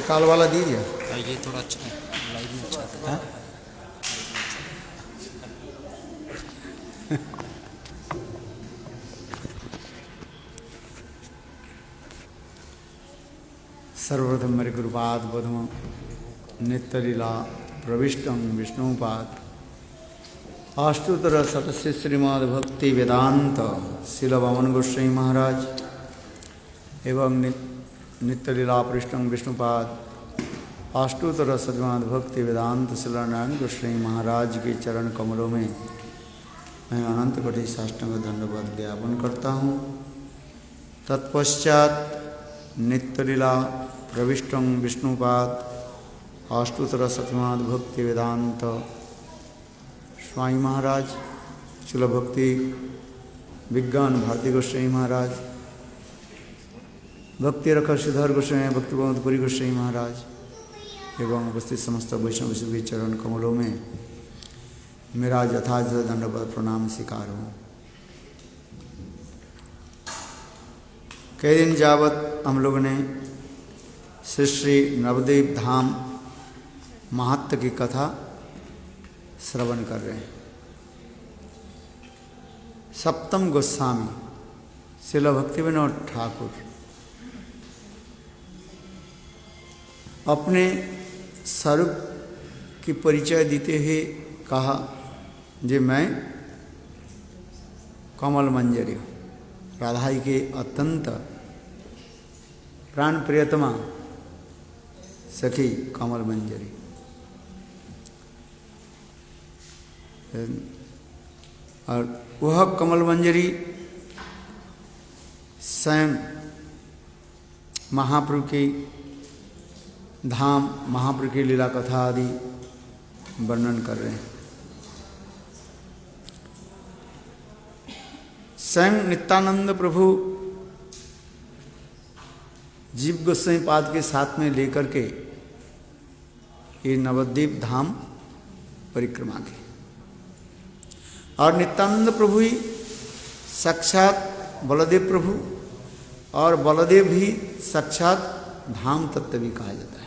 काल वाला दीजिए। ये थोड़ा अच्छा है, लाइट में अच्छा आता है। सर्वप्रथम मेरे गुरुपाद बधम नित्यलीला प्रविष्टं विष्णुपाद अष्टोत्तर शतस्य श्रीमद् भक्ति वेदांत शिल वामन गोस्वामी महाराज एवं नित्यलीला पृष्ठं विष्णुपाद अष्टोत्तर श्रीमद् भक्ति वेदांत शिल नारायण गोस्वामी महाराज के चरण कमलों में मैं अनंत कोटि साष्टांग दंडवत ज्ञापन करता हूँ। तत्पश्चात नित्यलीला प्रविष्टं विष्णुपाद अष्टोत्तर शतनाथ भक्ति वेदांत स्वामी महाराज शिल भक्ति विज्ञान भारती गोस्वामी महाराज भक्ति रख श्रीधर गोस्वामी भक्तिवंत पुरी गोस्वामी महाराज एवं उपस्थित समस्त वैष्णव के चरण कमलों में मेरा यथार्थ दंडवत प्रणाम स्वीकार हूँ। कई दिन जावत हम लोगों ने श्री श्री नवद्वीप धाम महात्म की कथा श्रवण कर रहे हैं। सप्तम गोस्वामी श्रील भक्तिविनोद ठाकुर अपने स्वरूप की परिचय देते हुए कहा जे मैं कमल मंजरी हूँ, राधाई के अत्यंत प्राण प्रियतमा सखी कमल मंजरी। और वह कमल मंजरी स्वयं महाप्रभु की धाम महाप्रभु की लीला कथा आदि वर्णन कर रहे हैं। स्वयं नित्यानंद प्रभु जीव गोस्वामी पाद के साथ में लेकर के ये नवद्वीप धाम परिक्रमा की और नित्यानंद प्रभु ही साक्षात बलदेव प्रभु और बलदेव ही साक्षात धाम तत्व भी कहा जाता है।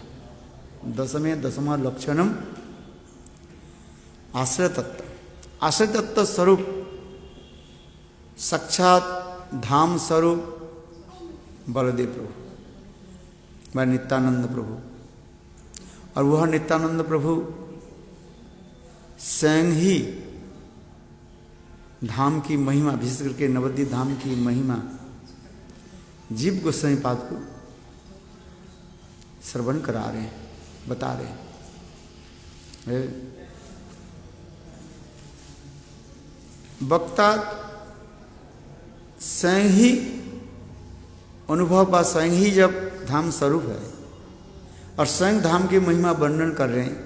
दसमा लक्षणम आश्रय तत्व, आश्रय तत्व स्वरूप साक्षात धाम स्वरूप बलदेव प्रभु व नित्यानंद प्रभु। और वह नित्यानंद प्रभु स्वयं ही धाम की महिमा, विशेष करके नवद्वीप धाम की महिमा जीव गोस्वामी पाद को श्रवण करा रहे हैं, बता रहे हैं। वक्ता स्वयं ही अनुभव बा स्वयं ही जब धाम स्वरूप है और स्वयं धाम की महिमा वर्णन कर रहे हैं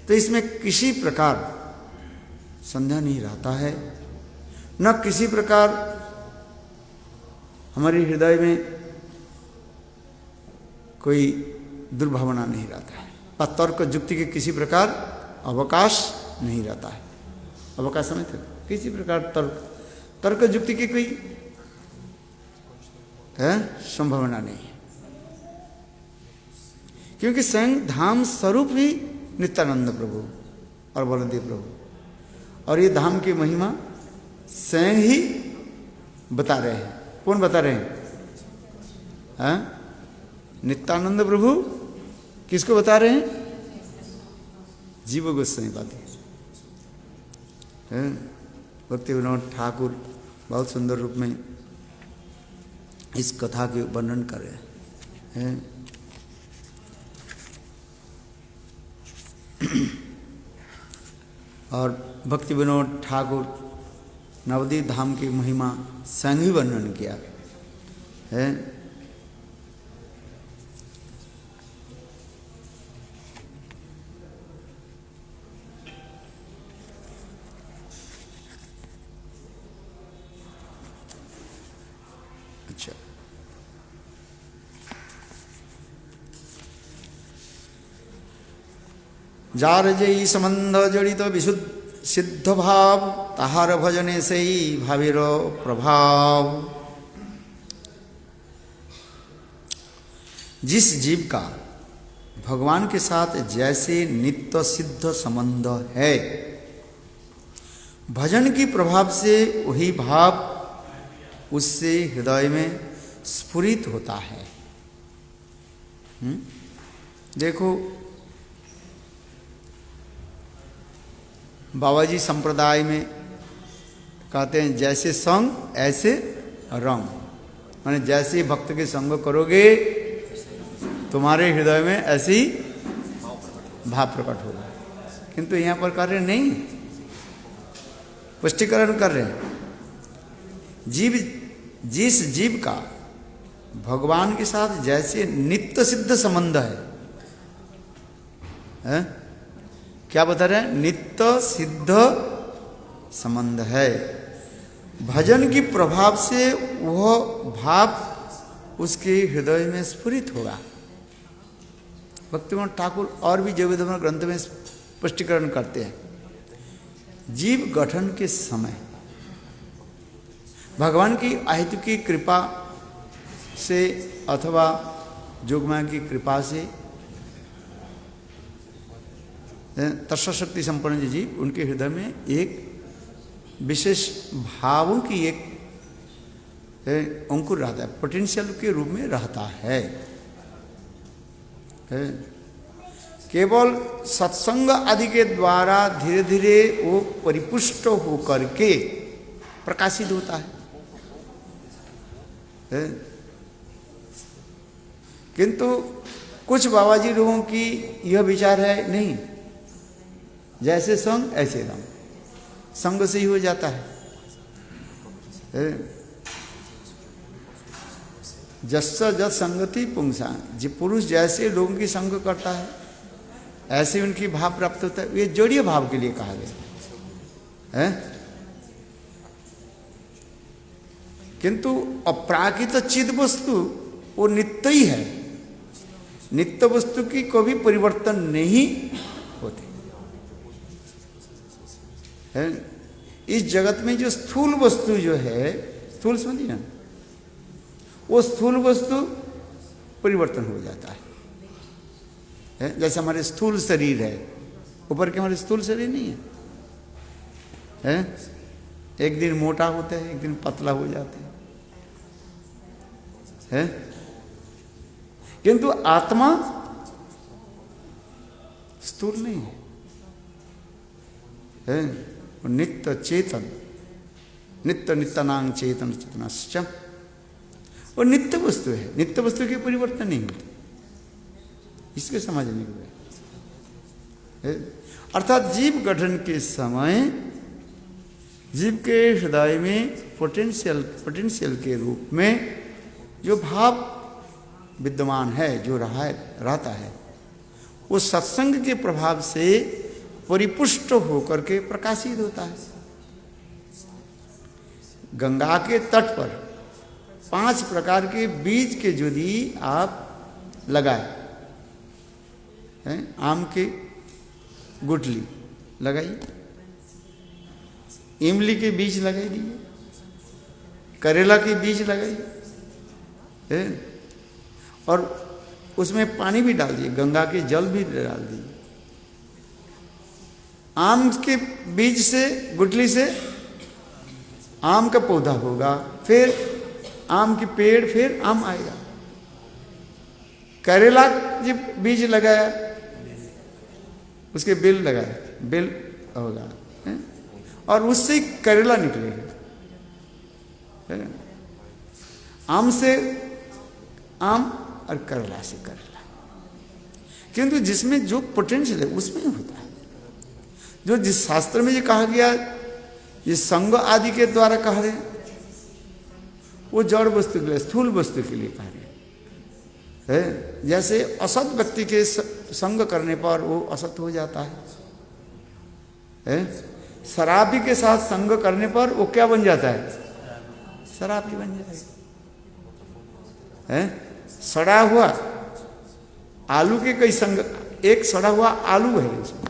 तो इसमें किसी प्रकार संदेह नहीं रहता है, न किसी प्रकार हमारे हृदय में कोई दुर्भावना नहीं रहता है और तर्क युक्ति के किसी प्रकार अवकाश नहीं रहता है। अवकाश समझते किसी प्रकार तर्क युक्ति की कोई संभावना नहीं है, क्योंकि स्वयं धाम स्वरूप ही नित्यानंद प्रभु और बलदेव प्रभु और ये धाम की महिमा स्वयं ही बता रहे हैं। कौन बता रहे हैं? नित्यानंद प्रभु किसको बता रहे हैं? जीव गोस्वामी पाद भक्तिविनोद ठाकुर बहुत सुंदर रूप में इस कथा के वर्णन कर रहे हैं। और भक्तिविनोद ठाकुर नवद्वीप धाम की महिमा स्वयं ही वर्णन किया है। अच्छा, जार जयी संबंध जड़ित विशुद्ध सिद्ध भाव ताहार भजने से ही भावीर प्रभाव। जिस जीव का भगवान के साथ जैसे नित्य सिद्ध संबंध है, भजन की प्रभाव से वही भाव उससे हृदय में स्फुरित होता है। देखो, बाबा जी संप्रदाय में कहते हैं जैसे संग ऐसे रंग, माने जैसे भक्त के संग करोगे तुम्हारे हृदय में ऐसी भाव प्रकट होगा। किंतु यहाँ पर कर रहे नहीं, पुष्टिकरण कर रहे हैं। जिस जीव का भगवान के साथ जैसे नित्य सिद्ध संबंध है, क्या बता रहे हैं? नित्य सिद्ध संबंध है। भजन की प्रभाव से वह भाव उसके हृदय में स्फुरित होगा। भक्तिविनोद ठाकुर और भी जगदेव ग्रंथ में स्पष्टीकरण करते हैं, जीव गठन के समय भगवान की अहेतुकी कृपा से अथवा जोगमाया की कृपा से तत्शक्ति संपन्न जीव, उनके हृदय में एक विशेष भावों की एक अंकुर रहता है, पोटेंशियल के रूप में रहता है। केवल सत्संग आदि के द्वारा धीरे धीरे वो परिपुष्ट होकर के प्रकाशित होता है। किंतु कुछ बाबा जी लोगों की यह विचार है, नहीं, जैसे संग ऐसे रंग, संग से ही हो जाता है। जस्सा जत संगति पुंसा, जी पुरुष जैसे लोगों की संग करता है ऐसे उनकी भाव प्राप्त होता है। ये जोड़ीय भाव के लिए कहा गया है। किंतु अपराकृत चिद वस्तु वो नित्य ही है। नित्य वस्तु की कभी परिवर्तन नहीं होते है। इस जगत में जो स्थूल वस्तु जो है, स्थूल समझिए ना, वो स्थूल वस्तु परिवर्तन हो जाता है। जैसे हमारे स्थूल शरीर है, ऊपर के हमारे स्थूल शरीर नहीं है, एक दिन मोटा होता है, एक दिन पतला हो जाते हैं। किंतु आत्मा स्थूल नहीं है, नित्य चेतन, नित्य नित्यनांग चेतन चेतनश्च, वो नित्य वस्तु है। नित्य वस्तु के परिवर्तन नहीं होते, इसके समझने के लिए। अर्थात जीव गठन के समय जीव के हृदय में पोटेंशियल के रूप में जो भाव विद्यमान है, जो रहता है, वो सत्संग के प्रभाव से परिपुष्ट होकर के प्रकाशित होता है। गंगा के तट पर 5 प्रकार के बीज के यदि आप लगाए, आम की गुठली लगाइए, इमली के बीज लगाइए, करेला के बीज लगाइए, और उसमें पानी भी डाल दिए, गंगा के जल भी डाल दिए। आम के बीज से, गुठली से आम का पौधा होगा, फिर आम की पेड़, फिर आम आएगा। करेला जी बीज लगाया, उसके बेल लगाया, बेल होगा, और उससे करेला निकलेगा। आम से आम और करेला से करेला। किंतु जिसमें जो पोटेंशियल है उसमें होता है। जो जिस शास्त्र में ये कहा गया, ये संग आदि के द्वारा कहा रहे, वो जड़ वस्तु के लिए, स्थूल वस्तु के लिए कहा रहे है। जैसे असत व्यक्ति के संग करने पर वो असत हो जाता है। शराबी के साथ संग करने पर वो क्या बन जाता है? शराबी बन जाएगा। सड़ा हुआ आलू के कई संग, एक सड़ा हुआ आलू है उसमें,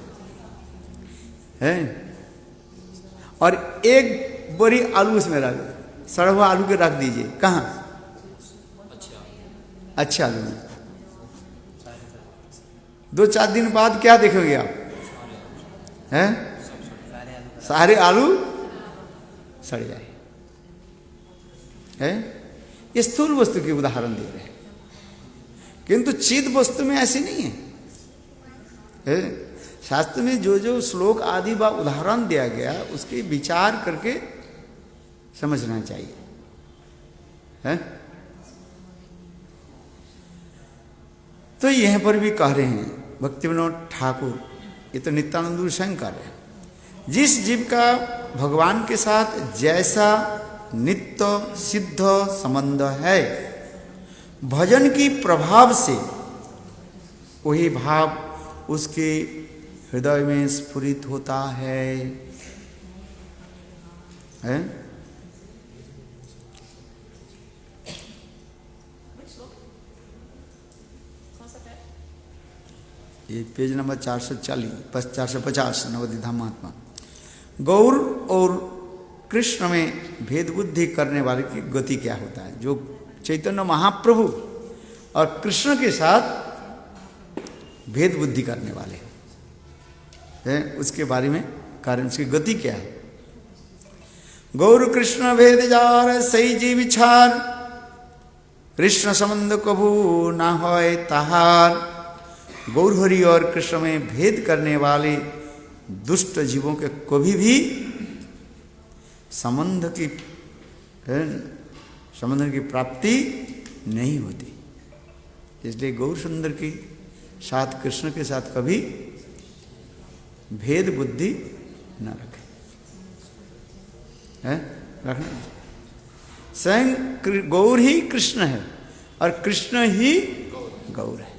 और एक बड़ी आलू उसमें रख, सड़ा हुआ आलू के रख दीजिए, कहाँ? अच्छा आलू में 2-4 दिन बाद क्या देखोगे आप? हैं? सारे आलू सड़ जाए। हैं? ये स्थूल वस्तु की उदाहरण दे रहे हैं, किंतु चिद वस्तु में ऐसी नहीं है। शास्त्र में जो जो श्लोक आदि व उदाहरण दिया गया उसके विचार करके समझना चाहिए। है? तो यहां पर भी कह रहे हैं भक्ति विनोद ठाकुर, ये तो नित्यानंद शंकर है, जिस जीव का भगवान के साथ जैसा नित्य सिद्ध संबंध है, भजन की प्रभाव से वही भाव उसके हृदय में स्फुरित होता है। ये पेज नंबर 450 नवोदित धाम महात्मा। गौर और कृष्ण में भेद बुद्धि करने वाले की गति क्या होता है? जो चैतन्य महाप्रभु और कृष्ण के साथ भेद बुद्धि करने वाले हैं, उसके बारे में कारण, उसकी गति क्या है? गौर कृष्ण भेद जार सही जी विचार, कृष्ण संबंध कभू ना होय ताहार। गौर हरि और कृष्ण में भेद करने वाले दुष्ट जीवों के कभी भी संबंध की प्राप्ति नहीं होती। इसलिए गौर सुंदर के साथ कृष्ण के साथ कभी भेद बुद्धि न रखें। रखना स्वयं गौर ही कृष्ण है और कृष्ण ही गौर है।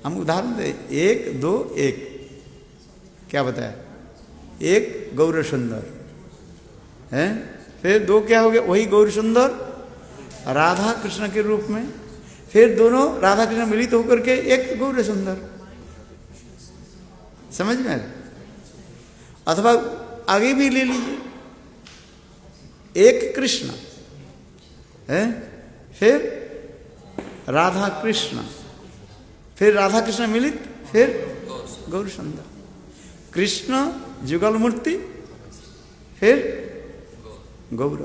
हम उदाहरण दे, 1 2 1 क्या बताया? 1 गौर सुंदर है, फिर 2 क्या हो गया? वही गौर सुंदर राधा कृष्ण के रूप में, फिर दोनों राधा कृष्ण मिलित होकर के एक गौर सुंदर। समझ में? अथवा आगे भी ले लीजिए, 1 कृष्ण है, फिर राधा कृष्ण, फिर राधा कृष्ण मिलित, फिर गौर सुंदर। कृष्ण जुगल मूर्ति, फिर गौर।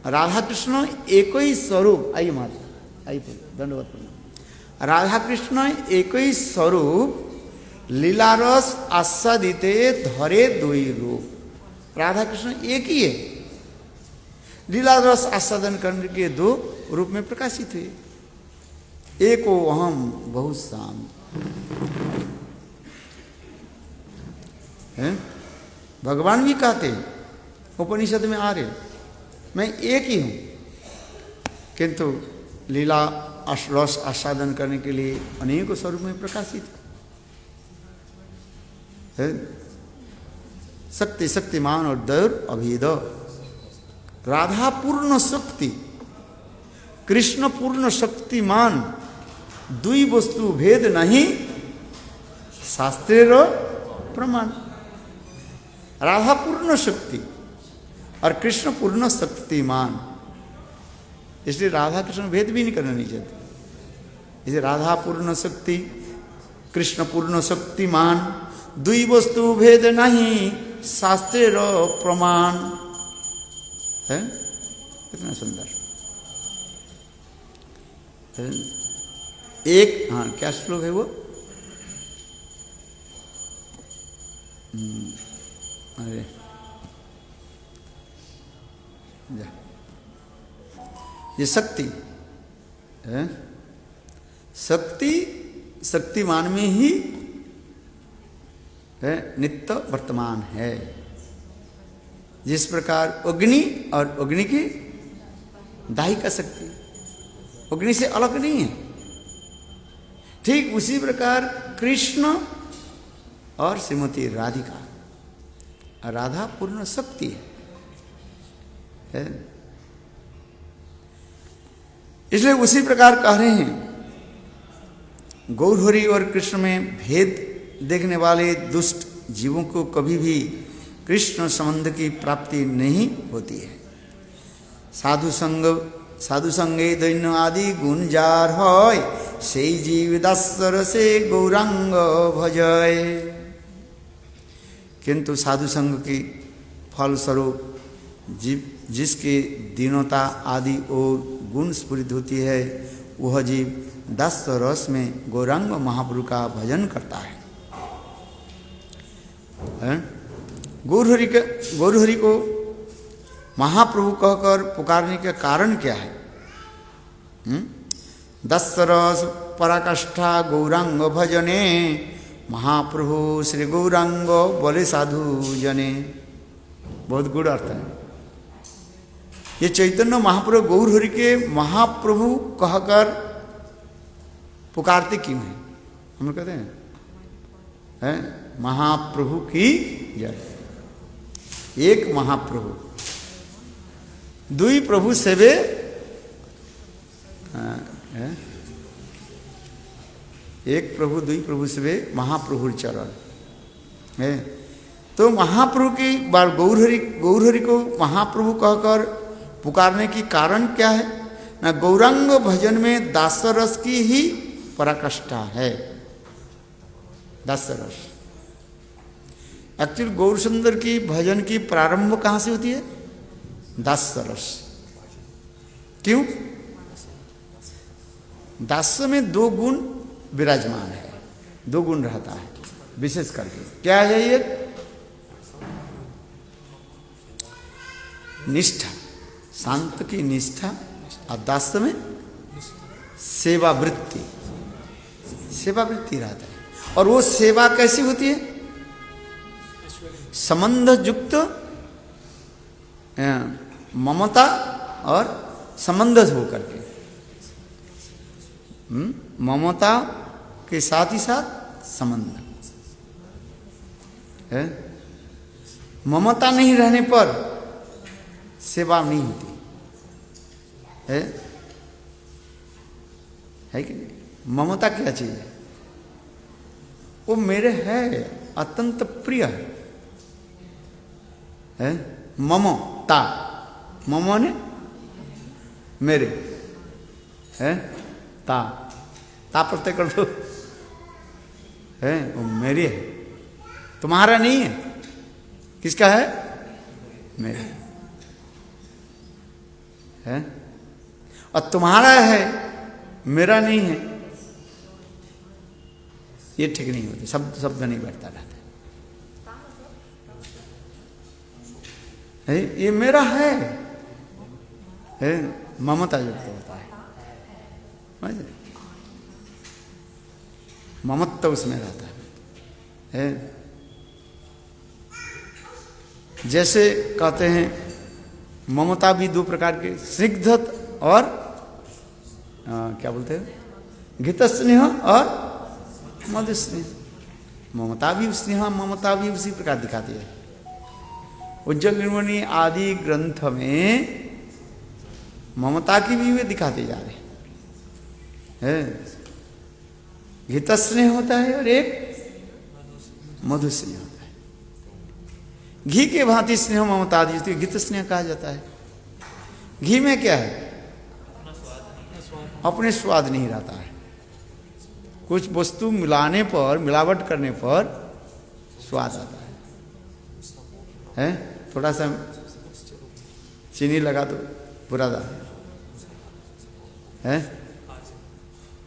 राधा कृष्ण एक ही स्वरूप। आइए माता, आइए दंडवत प्रणाम। राधा कृष्ण एक ही स्वरूप, लीलारस आस्वादिते धरे 2 रूप। राधा कृष्ण एक ही है, लीलारस आस्वादन करने के 2 रूप में प्रकाशित हुए। एको अहम बहुत शाम है। भगवान भी कहते हैं उपनिषद में आ रहे, मैं एक ही हूं, किंतु लीला रस आस्वादन करने के लिए अनेक स्वरूप में प्रकाशित है। शक्ति शक्तिमान और दैर अभेद। राधा पूर्ण शक्ति, कृष्ण पूर्ण शक्तिमान, 2 वस्तु भेद नहीं, शास्त्रेर प्रमाण। राधा पूर्ण शक्ति और कृष्ण पूर्ण शक्तिमान, इसलिए राधा कृष्ण भेद भी नहीं करना नहीं चाहते। इसलिए राधा पूर्ण शक्ति, कृष्ण पूर्ण शक्तिमान, 2 वस्तु भेद नहीं, शास्त्रेर प्रमाण। है कितना सुंदर। एक हाँ, क्या श्लोक है वो? अरे जा, ये शक्ति है, शक्ति शक्तिमान में ही है, नित्य वर्तमान है। जिस प्रकार अग्नि और अग्नि की दाहिका शक्ति अग्नि से अलग नहीं है, ठीक उसी प्रकार कृष्ण और श्रीमती राधिका, राधा पूर्ण शक्ति है। इसलिए उसी प्रकार कह रहे हैं, गौरहरि और कृष्ण में भेद देखने वाले दुष्ट जीवों को कभी भी कृष्ण संबंध की प्राप्ति नहीं होती है। साधु संगे दैन्य आदि गुण जार होय, সেই জীব दासरसे गौरांग भजय। किंतु साधु संग की फलस्वरूप जीव जिसकी दीनता आदि और गुण स्फुरित होती है, वह जीव दास रस में गौरांग महाप्रभु का भजन करता है। गौरहरि को महाप्रभु कहकर पुकारने का कारण क्या है? दसरस पराकाष्ठा गौरांग भजने, महाप्रभु श्री गौरांग बोले साधु जने। बहुत गुड़ अर्थ है। ये चैतन्य महाप्रभु गौरहरि के महाप्रभु कहकर पुकारते क्यों हैं? हम लोग कहते हैं महाप्रभु की जय। एक महाप्रभु दुई प्रभु सेवे, एक प्रभु दुई प्रभु सेवे महाप्रभु चरण है। तो महाप्रभु की बार गौरहरि को महाप्रभु कहकर पुकारने की कारण क्या है? ना गौरांग भजन में दासरस की ही पराकाष्ठा है। दासरस एक्चुअली गौर सुंदर की भजन की प्रारंभ कहाँ से होती है? दासरस। क्यों? दास में दो गुण विराजमान है, दो गुण रहता है विशेष करके। क्या है ये? निष्ठा, शांत की निष्ठा, और दास में सेवा वृत्ति, सेवा वृत्ति रहता है। और वो सेवा कैसी होती है? संबंध युक्त ममता और संबंध होकर के, ममता के साथ ही साथ संबंध है। ममता नहीं रहने पर सेवा नहीं होती है कि नहीं? ममता क्या चीज है? वो मेरे है, अत्यंत प्रिय है। ममता, मम ने मेरे है, ता प्रत्यय कर दो है, वो मेरे है, तुम्हारा नहीं है। किसका है? मेरे है। और तुम्हारा है, मेरा नहीं है, ये ठीक नहीं होती। शब्द नहीं बैठता रहता है। ये मेरा है, ममता युक्त होता है। ममत्व उसमें रहता है। जैसे कहते हैं ममता भी दो प्रकार के, स्निग्ध और क्या बोलते हैं, घृत स्नेह और मधु स्नेह। ममता भी स्नेह, ममता भी उसी प्रकार दिखाती है। उज्ज्वल निर्मणि आदि ग्रंथ में ममता की भी वे दिखाते जा रहे हैं। घृत स्नेह होता है और एक मधु स्नेह होता है। घी के भांति स्नेह ममता आदि घृत स्नेह कहा जाता है। घी में क्या है? अपने स्वाद नहीं रहता है। कुछ वस्तु मिलाने पर, मिलावट करने पर स्वाद आता है। थोड़ा सा चीनी लगा दो, बुरादा है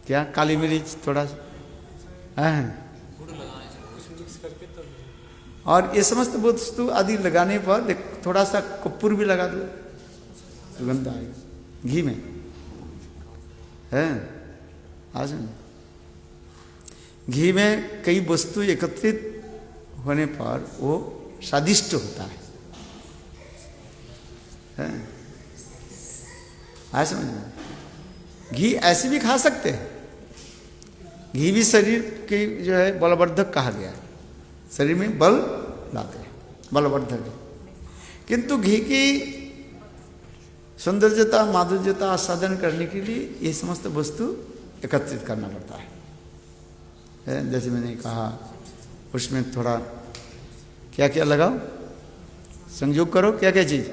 क्या? काली मिर्च थोड़ा सा है, और ये समस्त वस्तु आदि लगाने पर थोड़ा सा कपूर भी लगा दो, सुगंध आएगी घी में है। आज घी में कई वस्तु एकत्रित होने पर वो स्वादिष्ट होता है। आज समझ में? घी ऐसे भी खा सकते हैं। घी भी शरीर के जो है बलवर्धक कहा गया है, शरीर में बल लाते हैं, बलवर्धक है। किंतु घी की सौंदर्यता, माधुर्यता आस्वादन करने के लिए ये समस्त वस्तु एकत्रित करना पड़ता है। जैसे मैंने कहा, उसमें थोड़ा क्या क्या लगाओ, संयोग करो, क्या क्या चीज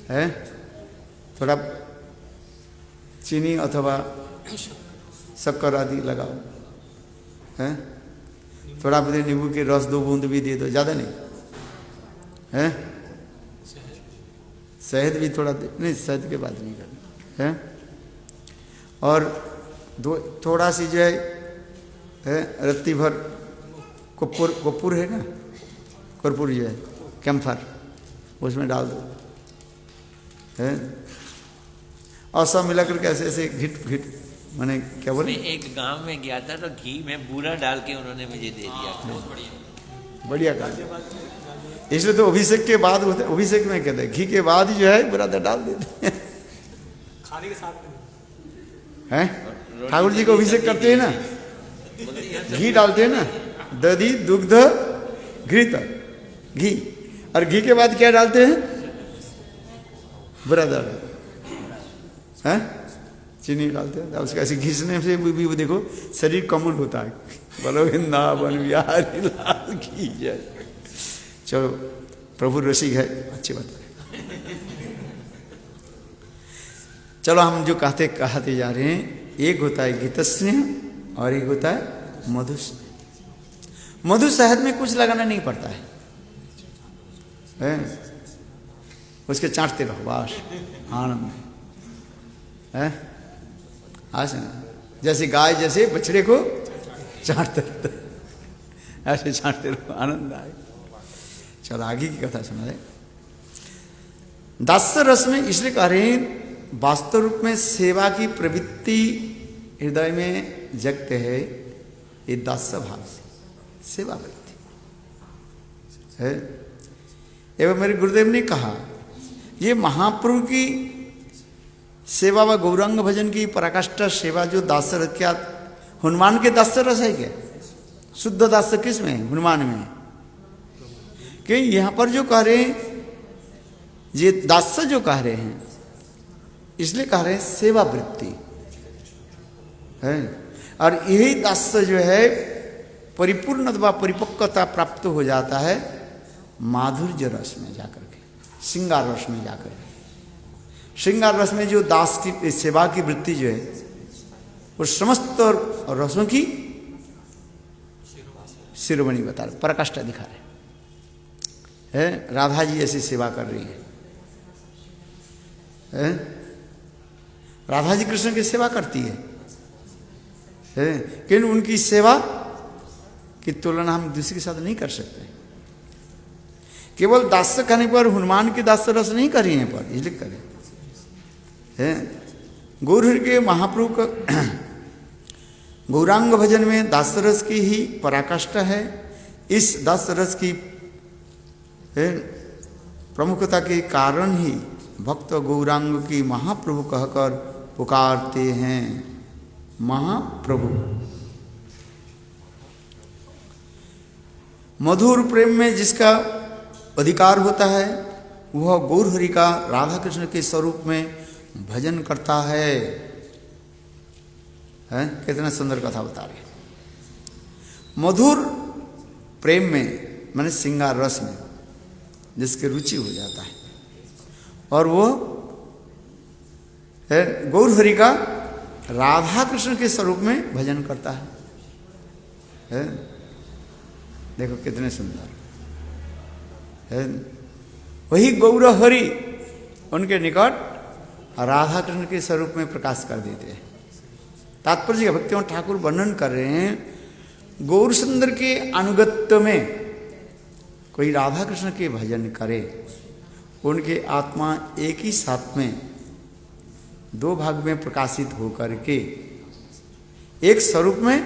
है? थोड़ा चीनी अथवा शक्कर आदि लगाओ, हैं? थोड़ा बहुत नींबू के रस 2 बूंद भी दे दो, ज़्यादा नहीं, हैं? शहद भी थोड़ा नहीं, शहद के बात नहीं करना, हैं? और थोड़ा सी जो है रत्ती भर कपूर है ना, कर्पूर जो है कैम्फर, उसमें डाल दो, हैं? और सब मिला करके ऐसे ऐसे घिट घिट, मैंने क्या बोले, एक गांव में गया था तो घी में बूरा डाल के उन्होंने मुझे दे दिया। बढ़िया काम, इसलिए तो अभिषेक के बाद होते, अभिषेक में कहते हैं घी के बाद जो है बुरा डाल देते हैं, खाने के साथ हैं? ठाकुर जी को अभिषेक करते हैं ना, घी डालते हैं ना, दधि दुग्ध घृत, घी, और घी के बाद क्या डालते हैं, बुरा डाल, हैं? चीनी डालते हैं, उसका ऐसे घिसने से भी देखो शरीर कोमल होता है। बोलो वृंदावन बिहारी लाल की जय। चलो प्रभु रसिक है, अच्छी बात है। चलो हम जो कहते जा रहे हैं, एक होता है गीतस्नेह और एक होता है मधु। मधु शहद में कुछ लगाना नहीं पड़ता है? उसके चाटते रहो बस, आनंद है। आज जैसे गाय जैसे बछड़े को चाटते रहते, ऐसे चाटते रहो, आनंद आए। चलो आगे की कथा सुना है। दास्य रस में इसलिए कह रहे हैं, वास्तव रूप में सेवा की प्रवृत्ति हृदय में जगते है, ये दास्य भाव से सेवा वृत्ति है। एवं मेरे गुरुदेव ने कहा, ये महाप्रभु की सेवा व गौरांग भजन की पराकाष्ठा सेवा जो दास्य रस, क्या हनुमान के दास्य रस है क्या? शुद्ध दास्य किस में? हनुमान में। कि यहां पर जो कह रहे हैं, ये दास्य जो कह रहे हैं, इसलिए कह रहे हैं सेवा वृत्ति है। और यही दास्य जो है परिपूर्ण व परिपक्वता प्राप्त हो जाता है माधुर्य रस में जाकर के, श्रृंगार रस में जाकर के। श्रृंगार रस में जो दास की सेवा की वृत्ति जो है, वो समस्त रसों की शिरोमणि बता रहे, पराकाष्ठा दिखा रहे है। राधा जी ऐसी सेवा कर रही है? राधा जी कृष्ण की सेवा करती है, लेकिन उनकी सेवा की तुलना हम दूसरे के साथ नहीं कर सकते। केवल दास्य कहने पर हनुमान की दास्य रस नहीं करी है, पर इसलिए करें गौर के महाप्रभु का गौरांग भजन में दास्य रस की ही पराकाष्ठा है। इस दास्य रस की प्रमुखता के कारण ही भक्त गौरांग की महाप्रभु कहकर पुकारते हैं, महाप्रभु। मधुर प्रेम में जिसका अधिकार होता है, वह गौर हरि का राधा कृष्ण के स्वरूप में भजन करता है। कितना सुंदर कथा बता रहे। मधुर प्रेम में माने श्रृंगार रस में जिसके रुचि हो जाता है, और वो गौर हरि का राधा कृष्ण के स्वरूप में भजन करता है। देखो कितने सुंदर है। वही गौर हरि उनके निकट राधा कृष्ण के स्वरूप में प्रकाश कर देते हैं। तात्पर्य भक्तियों ठाकुर वर्णन कर रहे हैं, गौर सुंदर के अनुगत्य में कोई राधा कृष्ण के भजन करे, उनके आत्मा एक ही साथ में 2 भाग में प्रकाशित होकर के एक स्वरूप में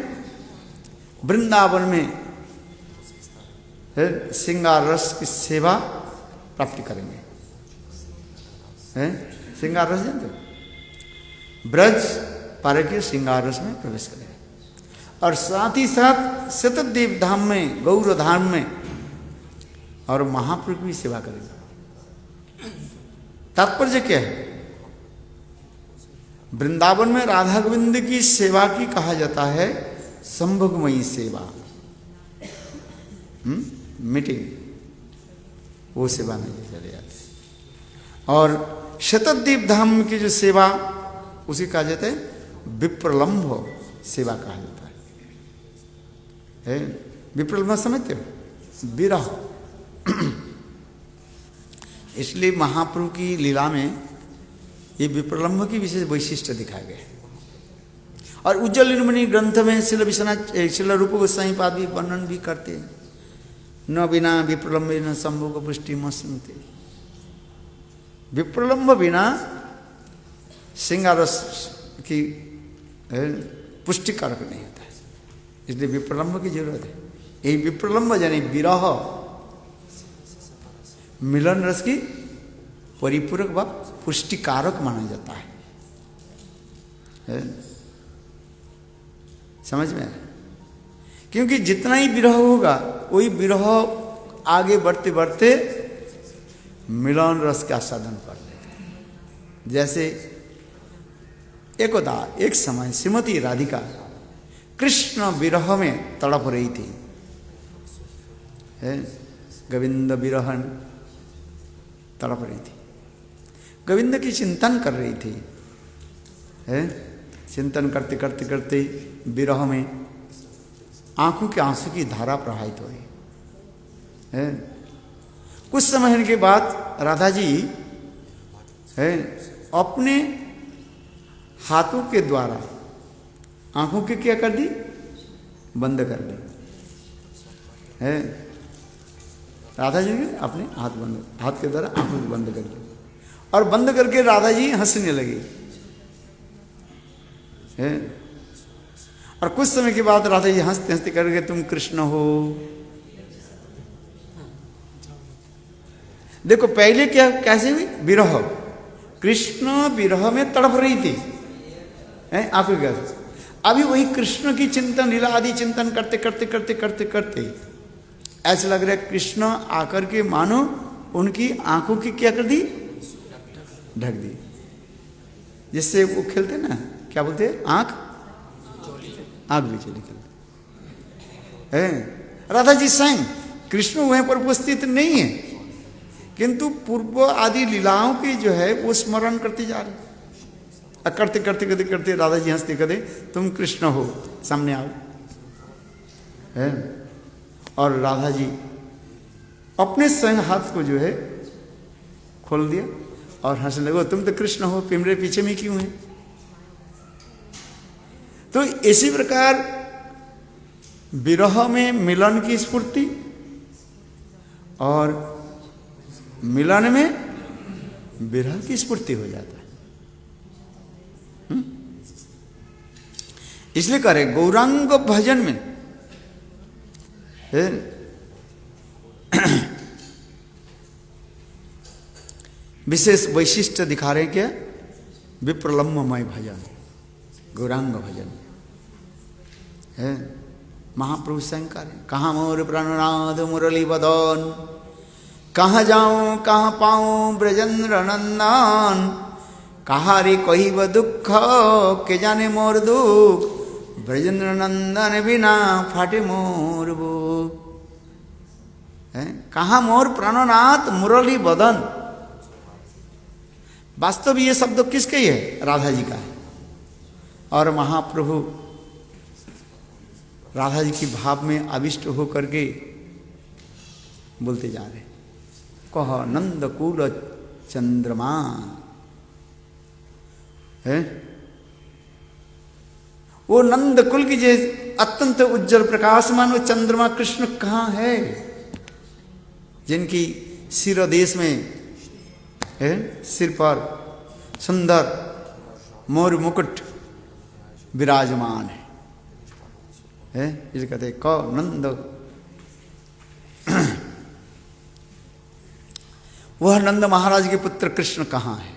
वृंदावन में श्रृंगार रस की सेवा प्राप्त करेंगे। श्रृंगार रस जानते, ब्रज पारकीय श्रृंगार रस में प्रवेश करेंगे, और साथ ही साथ शतदेव धाम में, गौर धाम में, और महाप्रभु की सेवा करेंगे। तात्पर्य क्या है? वृंदावन में राधा गोविंद की सेवा की कहा जाता है संभोगमयी सेवा, मीटिंग, वो सेवा में चले जाते हैं। और शतद्वीप धाम की जो सेवा, उसी कहा जाता है विप्रलंभ सेवा कहा जाता है। विप्रलंब समझते हो, विरह। इसलिए महाप्रभु की लीला में ये विप्रलंब की विशेष वैशिष्ट्य दिखाया गया है। और उज्ज्वल निर्मणि ग्रंथ में शिल विश्वनाथ शिल रूप गोस्वामी पाद भी वर्णन भी करते हैं, न बिना विप्रलंब न संभोग पुष्टि म सुनते। विप्रलंब बिना श्रृंगारस की पुष्टि कारक नहीं होता है, इसलिए विप्रलंब की जरूरत है। यही विप्रलंब यानी विरह मिलन रस की परिपूरक व पुष्टिकारक माना जाता है। समझ में? क्योंकि जितना ही विरह होगा वही विरह आगे बढ़ते बढ़ते मिलन रस का साधन कर लेते हैं। जैसे एक समय श्रीमती राधिका कृष्ण विरह में तड़प रही थी, गोविंद विरहन तड़प रही थी, गोविंद की चिंतन कर रही थी। चिंतन करते करते करते विरह में आंखों के आंसू की धारा प्रवाहित हो रही। कुछ समय के बाद राधा जी अपने हाथों के द्वारा आंखों के क्या कर दी, बंद कर दी। राधा जी ने अपने हाथ के द्वारा आंखों को बंद कर दी और बंद करके राधा जी हंसने लगी। और कुछ समय के बाद राधा जी हंसते हंसते करके तुम कृष्ण हो। देखो पहले क्या कैसे हुई, विरह, कृष्ण विरह में तड़प रही थी आंखों के। अभी वही कृष्ण की चिंतन लीला आदि चिंतन करते करते करते करते करते ऐसा लग रहा है कृष्ण आकर के मानो उनकी आंखों की क्या कर दी, ढक दी। जिससे वो खेलते ना, क्या बोलते हैं, आंख भी चली खेलते। राधा जी स्वयं कृष्ण वहीं पर उपस्थित नहीं है, किंतु पूर्व आदि लीलाओं की जो है वो स्मरण करते जा रहे। करते करते करते करते राधा जी हंसते कहते तुम कृष्ण हो, सामने आओ। और राधा जी अपने स्वयं हाथ को जो है खोल दिया और हंसने लगे, तुम तो कृष्ण हो, पिमरे पीछे में क्यों है। तो इसी प्रकार विरह में मिलन की स्फूर्ति और मिलन में विरह की स्फूर्ति हो जाता है। इसलिए कह रहे गौरांग भजन में विशेष वैशिष्ट्य दिखा रहे क्या, विप्रलंबमय भजन, गौरांग भजन है। महाप्रभु शंकर कहाँ मोर प्राणनाथ मुरली बदन, कहाँ जाऊं कहाँ पाऊं ब्रजेंद्र नंदन, कहा रे कहिब दुख के जाने मोर दुख, ब्रजेंद्र नंदन बिना फाटे मोर बुक। कहाँ मोर प्राणनाथ मुरली बदन। वास्तव ये शब्द किसके ही है, राधा जी का है। और महाप्रभु राधा जी की भाव में आविष्ट होकर के बोलते जा रहे, कह नंद कुल चंद्रमा है। वो नंद कुल की जैसे अत्यंत उज्जवल प्रकाशमान वो चंद्रमा कृष्ण कहाँ है, जिनकी सिर देश में है, सिर पर सुंदर मोर मुकुट विराजमान है। इसे कहते क नंद, वह नंद महाराज के पुत्र कृष्ण कहाँ है।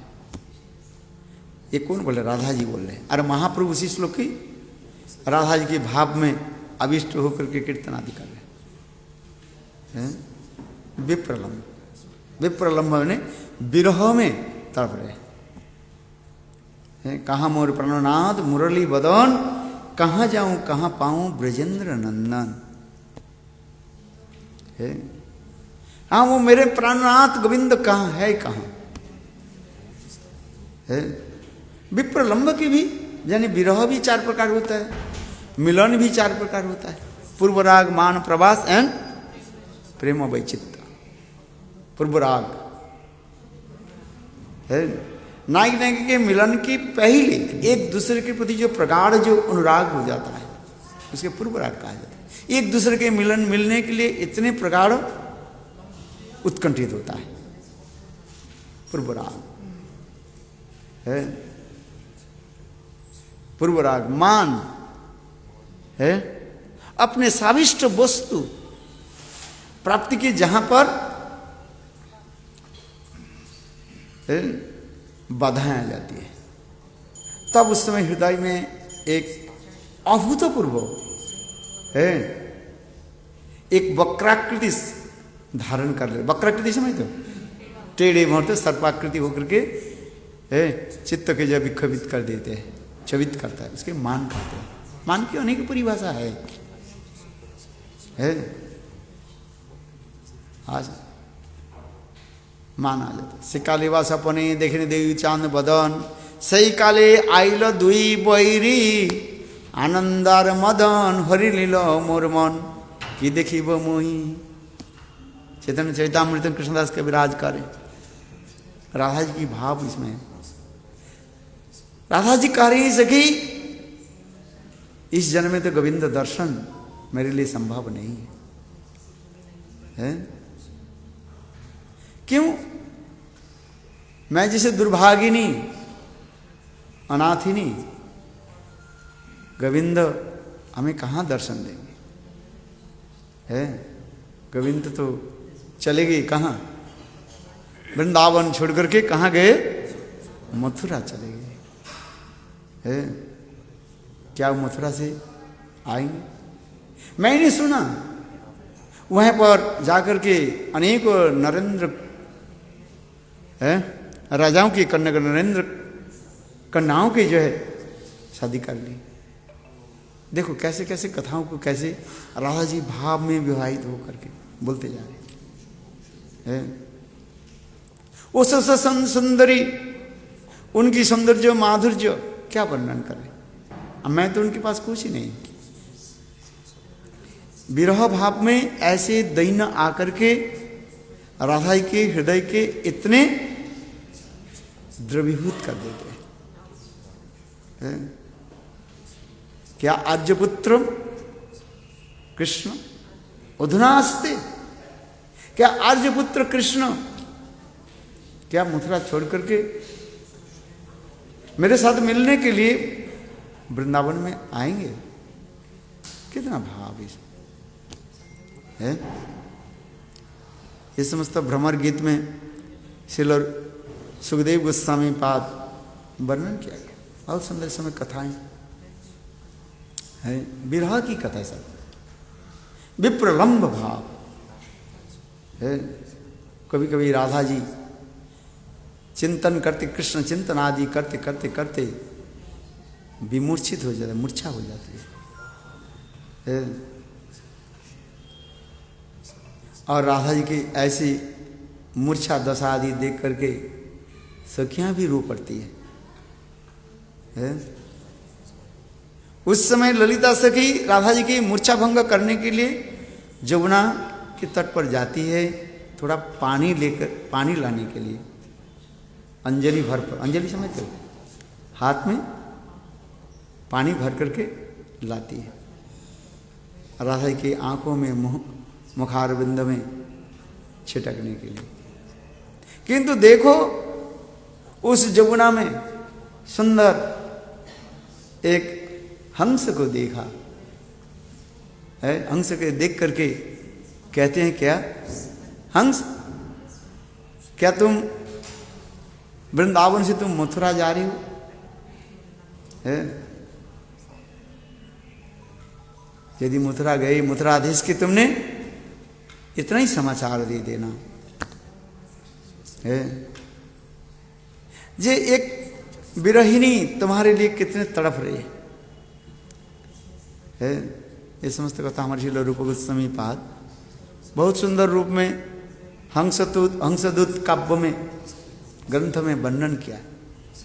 ये कौन बोले, राधा जी बोल रहे हैं। अरे महाप्रभु उसी श्लोक की राधा जी के भाव में अभिष्ट होकर के कीर्तन आदि कर रहे हैं। विप्रलंब, विप्रलंब ने विरह में तड़प रहे हैं। कहाँ मोर प्राणनाथ मुरली बदन, कहाँ जाऊं कहाँ पाऊं ब्रजेंद्र नंदन है। हाँ वो मेरे प्राणनाथ गोविंद कहाँ है, कहाँ है। विप्रलंब की भी यानी विरह भी चार प्रकार होता है। मिलन भी 4 प्रकार होता है, पूर्व राग, मान, प्रवास एंड प्रेम वैचित्र। पूर्व राग है नायक नायिका के मिलन के पहले एक दूसरे के प्रति जो प्रगाढ़ जो अनुराग हो जाता है उसके पूर्व राग कहा जाता है। एक दूसरे के मिलने के लिए इतने प्रगाढ़ उत्कंठित होता है, पूर्व राग है। पूर्व राग मान है अपने स्वादिष्ट वस्तु प्राप्ति के जहां पर बाधाएं आ जाती है, तब उस समय हृदय में एक अभूतपूर्व है एक वक्राकृति धारण कर ले। वक्राकृति समझते हो, टेढ़े मोड़ते सर्पाकृति होकर के चित्त के जब विक्षेपित कर देते हैं, चवित करता है, उसके मान कहते हैं। मान की अनेक परिभाषा है आज मान आ जाता। से काले वा सपने देखने देवी चांद बदन, सही काले आइल दुई बैरी आनंदार मदन, हरि लील मोर मन की देखिब मोही। चैतन्य चैतामृत कृष्णदास के विराज करे, राधा जी की भाव इसमें। राधा जी कह रही सखी इस जन्म में तो गोविंद दर्शन मेरे लिए संभव नहीं है। क्यों? मैं जैसे दुर्भागिनी अनाथिनी, गोविंद हमें कहाँ दर्शन देंगे? है गोविंद तो चले गए कहाँ? वृंदावन छोड़ करके कहाँ गए? मथुरा चले गए। है क्या मथुरा से आएंगे? मैंने सुना वहां पर जाकर के अनेक नरेंद्र है राजाओं की कन्या नरेंद्र कन्याओं की जो है शादी कर ली। देखो कैसे कैसे कथाओं को कैसे राधा जी भाव में विवाहित होकर के बोलते जा रहे हैं। उस सुंदरी उनकी सौंदर्य माधुर्य क्या वर्णन करें? अब मैं तो उनके पास कुछ ही नहीं। विरह भाव में ऐसे दैन्य आकर के राधा के हृदय के इतने द्रवीभूत कर देते हैं। क्या आर्यपुत्र कृष्ण उधनास्ते, क्या आर्यपुत्र कृष्ण क्या मथुरा छोड़ करके मेरे साथ मिलने के लिए वृंदावन में आएंगे? कितना भाव है। ये समस्त भ्रमर गीत में श्रील सुखदेव गोस्वामी पाद वर्णन किया गया। बहुत सुंदर समय कथाएं है, विरह की कथा सब, विप्रलंब भाव है। कभी कभी राधा जी चिंतन करते, कृष्ण चिंतन आदि करते करते करते विमूर्छित हो जाते, मूर्छा हो जाती है। और राधा जी की ऐसी मूर्छा दशा आदि देख करके सखियां भी रो पड़ती है। उस समय ललिता सखी राधा जी की मूर्छा भंग करने के लिए जमुना के तट पर जाती है, थोड़ा पानी लेकर, पानी लाने के लिए अंजलि भर पर, अंजलि समझते हो, हाथ में पानी भर करके लाती है राधा जी की आंखों में, मुखारविंद में छिटकने के लिए। किंतु देखो उस जमुना में सुंदर एक हंस को देखा है। हंस के देख करके कहते हैं, क्या हंस, क्या तुम वृंदावन से तुम मथुरा जा रही हो? है यदि मथुरा गई, मथुराधीश के तुमने इतना ही समाचार दे देना है। जे एक विरहिणी तुम्हारे लिए कितने तड़प रही है। ये समस्त कथा हमारे श्रील रूप गोस्वामी पाद बहुत सुंदर रूप में हंसदूत काव्य में ग्रंथ में वर्णन किया।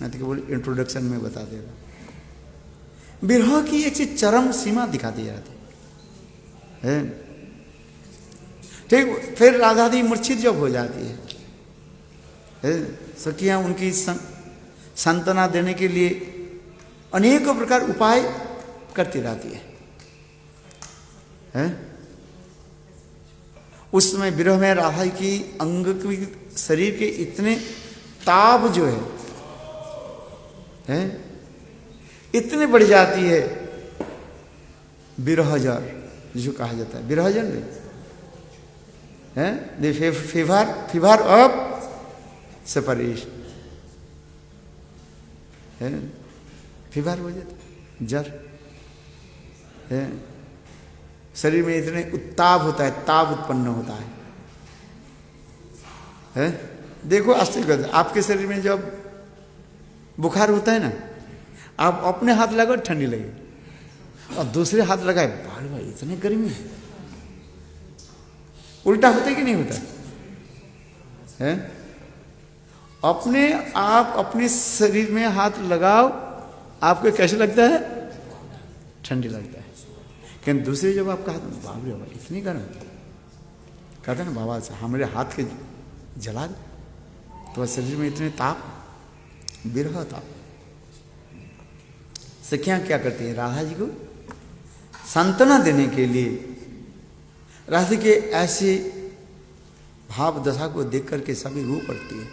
मैं तो केवल इंट्रोडक्शन में बता दे रहा। विरह की एक चरम सीमा दिखा दी जाती है। ठीक, फिर राधादी मूर्छित जब हो जाती है, सखियां उनकी सांत्वना देने के लिए अनेकों प्रकार उपाय करती रहती है? उस समय विरह में राधा की अंग की शरीर के इतने ताप जो है इतने बढ़ जाती है, विरह जर जिसको कहा जाता है, विरह जर the fever of separation, fever हो जाता है, जर है, शरीर में इतने उत्ताप होता है, ताप उत्पन्न होता है? देखो आश्चर्य, आपके शरीर में जब बुखार होता है ना, आप अपने हाथ लगाओ ठंडी लगे और दूसरे हाथ लगाए भाई भाई इतनी गर्मी है, उल्टा होता है कि नहीं होता है? अपने आप अपने शरीर में हाथ लगाओ, आपको कैसे लगता है? ठंडी लगता है। लेकिन दूसरे जब आपका हाथ, बाप रे बाप इतनी गर्म, कहते ना बाबा हमारे हाथ के जला दे, तो शरीर में इतने ताप, विरह ताप। सखियां क्या करती हैं? राधा जी को सांत्वना देने के लिए राधा के ऐसे भाव दशा को देख करके सभी रो पड़ती है।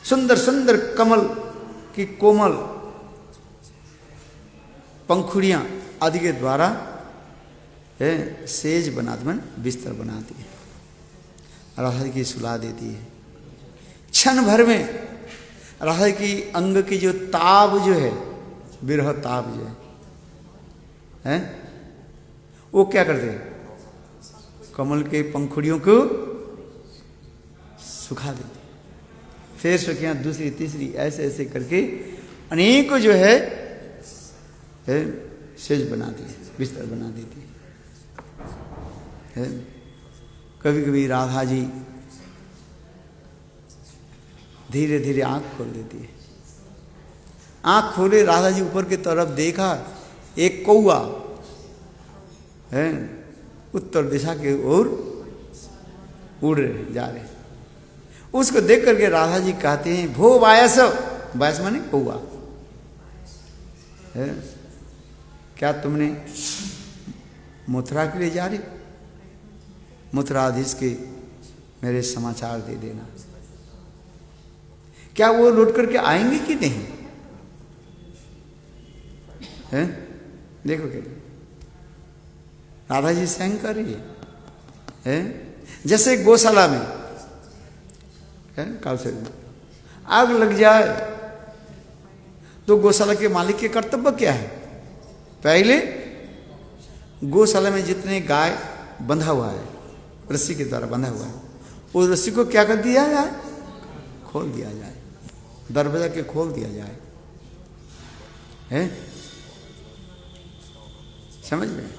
सुंदर सुंदर कमल की कोमल पंखुड़ियां आदि के द्वारा सेज बनाती है, बिस्तर बनाती है, राधा की सुला देती है। क्षण भर में राधा की अंग की जो ताप जो है, विरह ताप जो है, वो क्या करते हैं? कमल के पंखुड़ियों को सुखा देते, फिर सखियां दूसरी तीसरी ऐसे ऐसे करके अनेकों जो है सेज बनाती है, बिस्तर बना देती है। कभी कभी राधा जी धीरे धीरे आंख खोल देती है। आंख खोले, राधा जी ऊपर की तरफ देखा, एक कौआ है उत्तर दिशा की ओर उड़ रहे जा रहे। उसको देख करके राधा जी कहते हैं भो वायस, वायस माने कौआ है, क्या तुमने मथुरा के लिए जा रहे? मथुराधीश के मेरे समाचार दे देना, क्या वो लौट करके आएंगे कि नहीं? हैं? देखो क्या राधा जी सहन कर रही है, जैसे गौशाला में काल से आग लग जाए तो गौशाला के मालिक के कर्तव्य क्या है? पहले गौशाला में जितने गाय बंधा हुआ है, रस्सी के द्वारा बंधा हुआ है, उस रस्सी को क्या कर दिया जाए? खोल दिया जाए, दरवाजा के खोल दिया जाए, है? समझ में?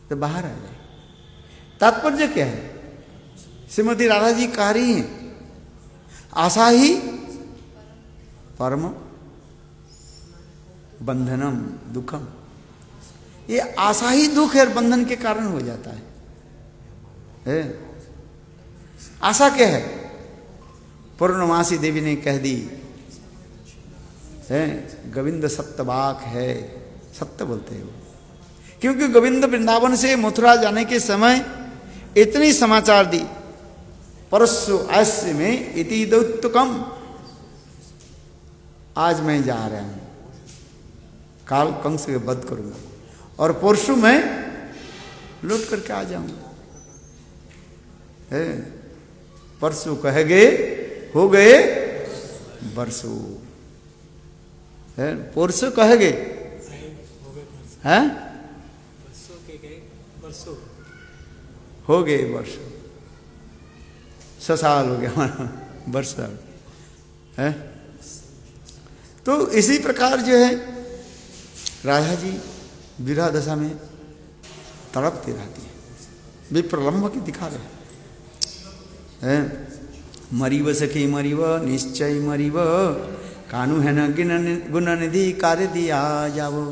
तो बाहर आ जाए। तात्पर्य क्या है? श्रीमती राधा जी कह रही हैं आशा ही परम बंधनम दुखम, ये आशा ही दुख और बंधन के कारण हो जाता है। आशा क्या है? पूर्णमासी देवी ने कह दी है, गोविंद सत्यवाक है, सत्य बोलते हैं वो, क्योंकि गोविंद वृंदावन से मथुरा जाने के समय इतनी समाचार दी, परसु ऐसे में इति दौत्तकम, आज मैं जा रहा हूं, काल कंस के वध करूंगा और परसु मैं लौट करके आ जाऊंगा। परसु कह गए हो गए बरसों, परसु कह गए हैं, हो गए वर्षों, 100 साल हो गया हमारा वर्ष है। तो इसी प्रकार जो है राधा जी विरह दशा में तड़पती रहती है, विप्रलम्ब की दिखा रहे हैं। मरीव सखी मरीव निश्चय मरीव, कानू है न गुण निधि कार्य दिया जावो।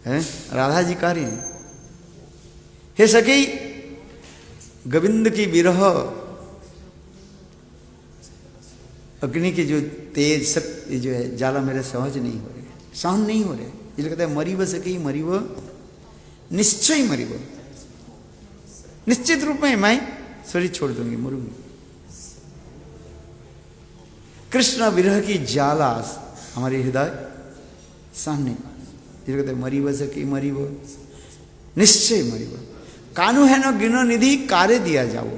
है राधा जी कार्य हे सखी, गोविंद की विरह अग्नि की जो तेज शक्ति जो है ज्वाला मेरे सहज नहीं हो रहे, सहन नहीं हो रहे। इसलिए कहते हैं मरी व सखी मरी व निश्चय मरी व, निश्चित रूप में मैं शरीर छोड़ दूंगी, मरूंगी। कृष्ण विरह की ज्वाला हमारे हृदय सहन नहीं पा, इसलिए कहते हैं मरी व सखी मरी व निश्चय मरी व, कानू है न गिनो निधि कार्य दिया जाओ।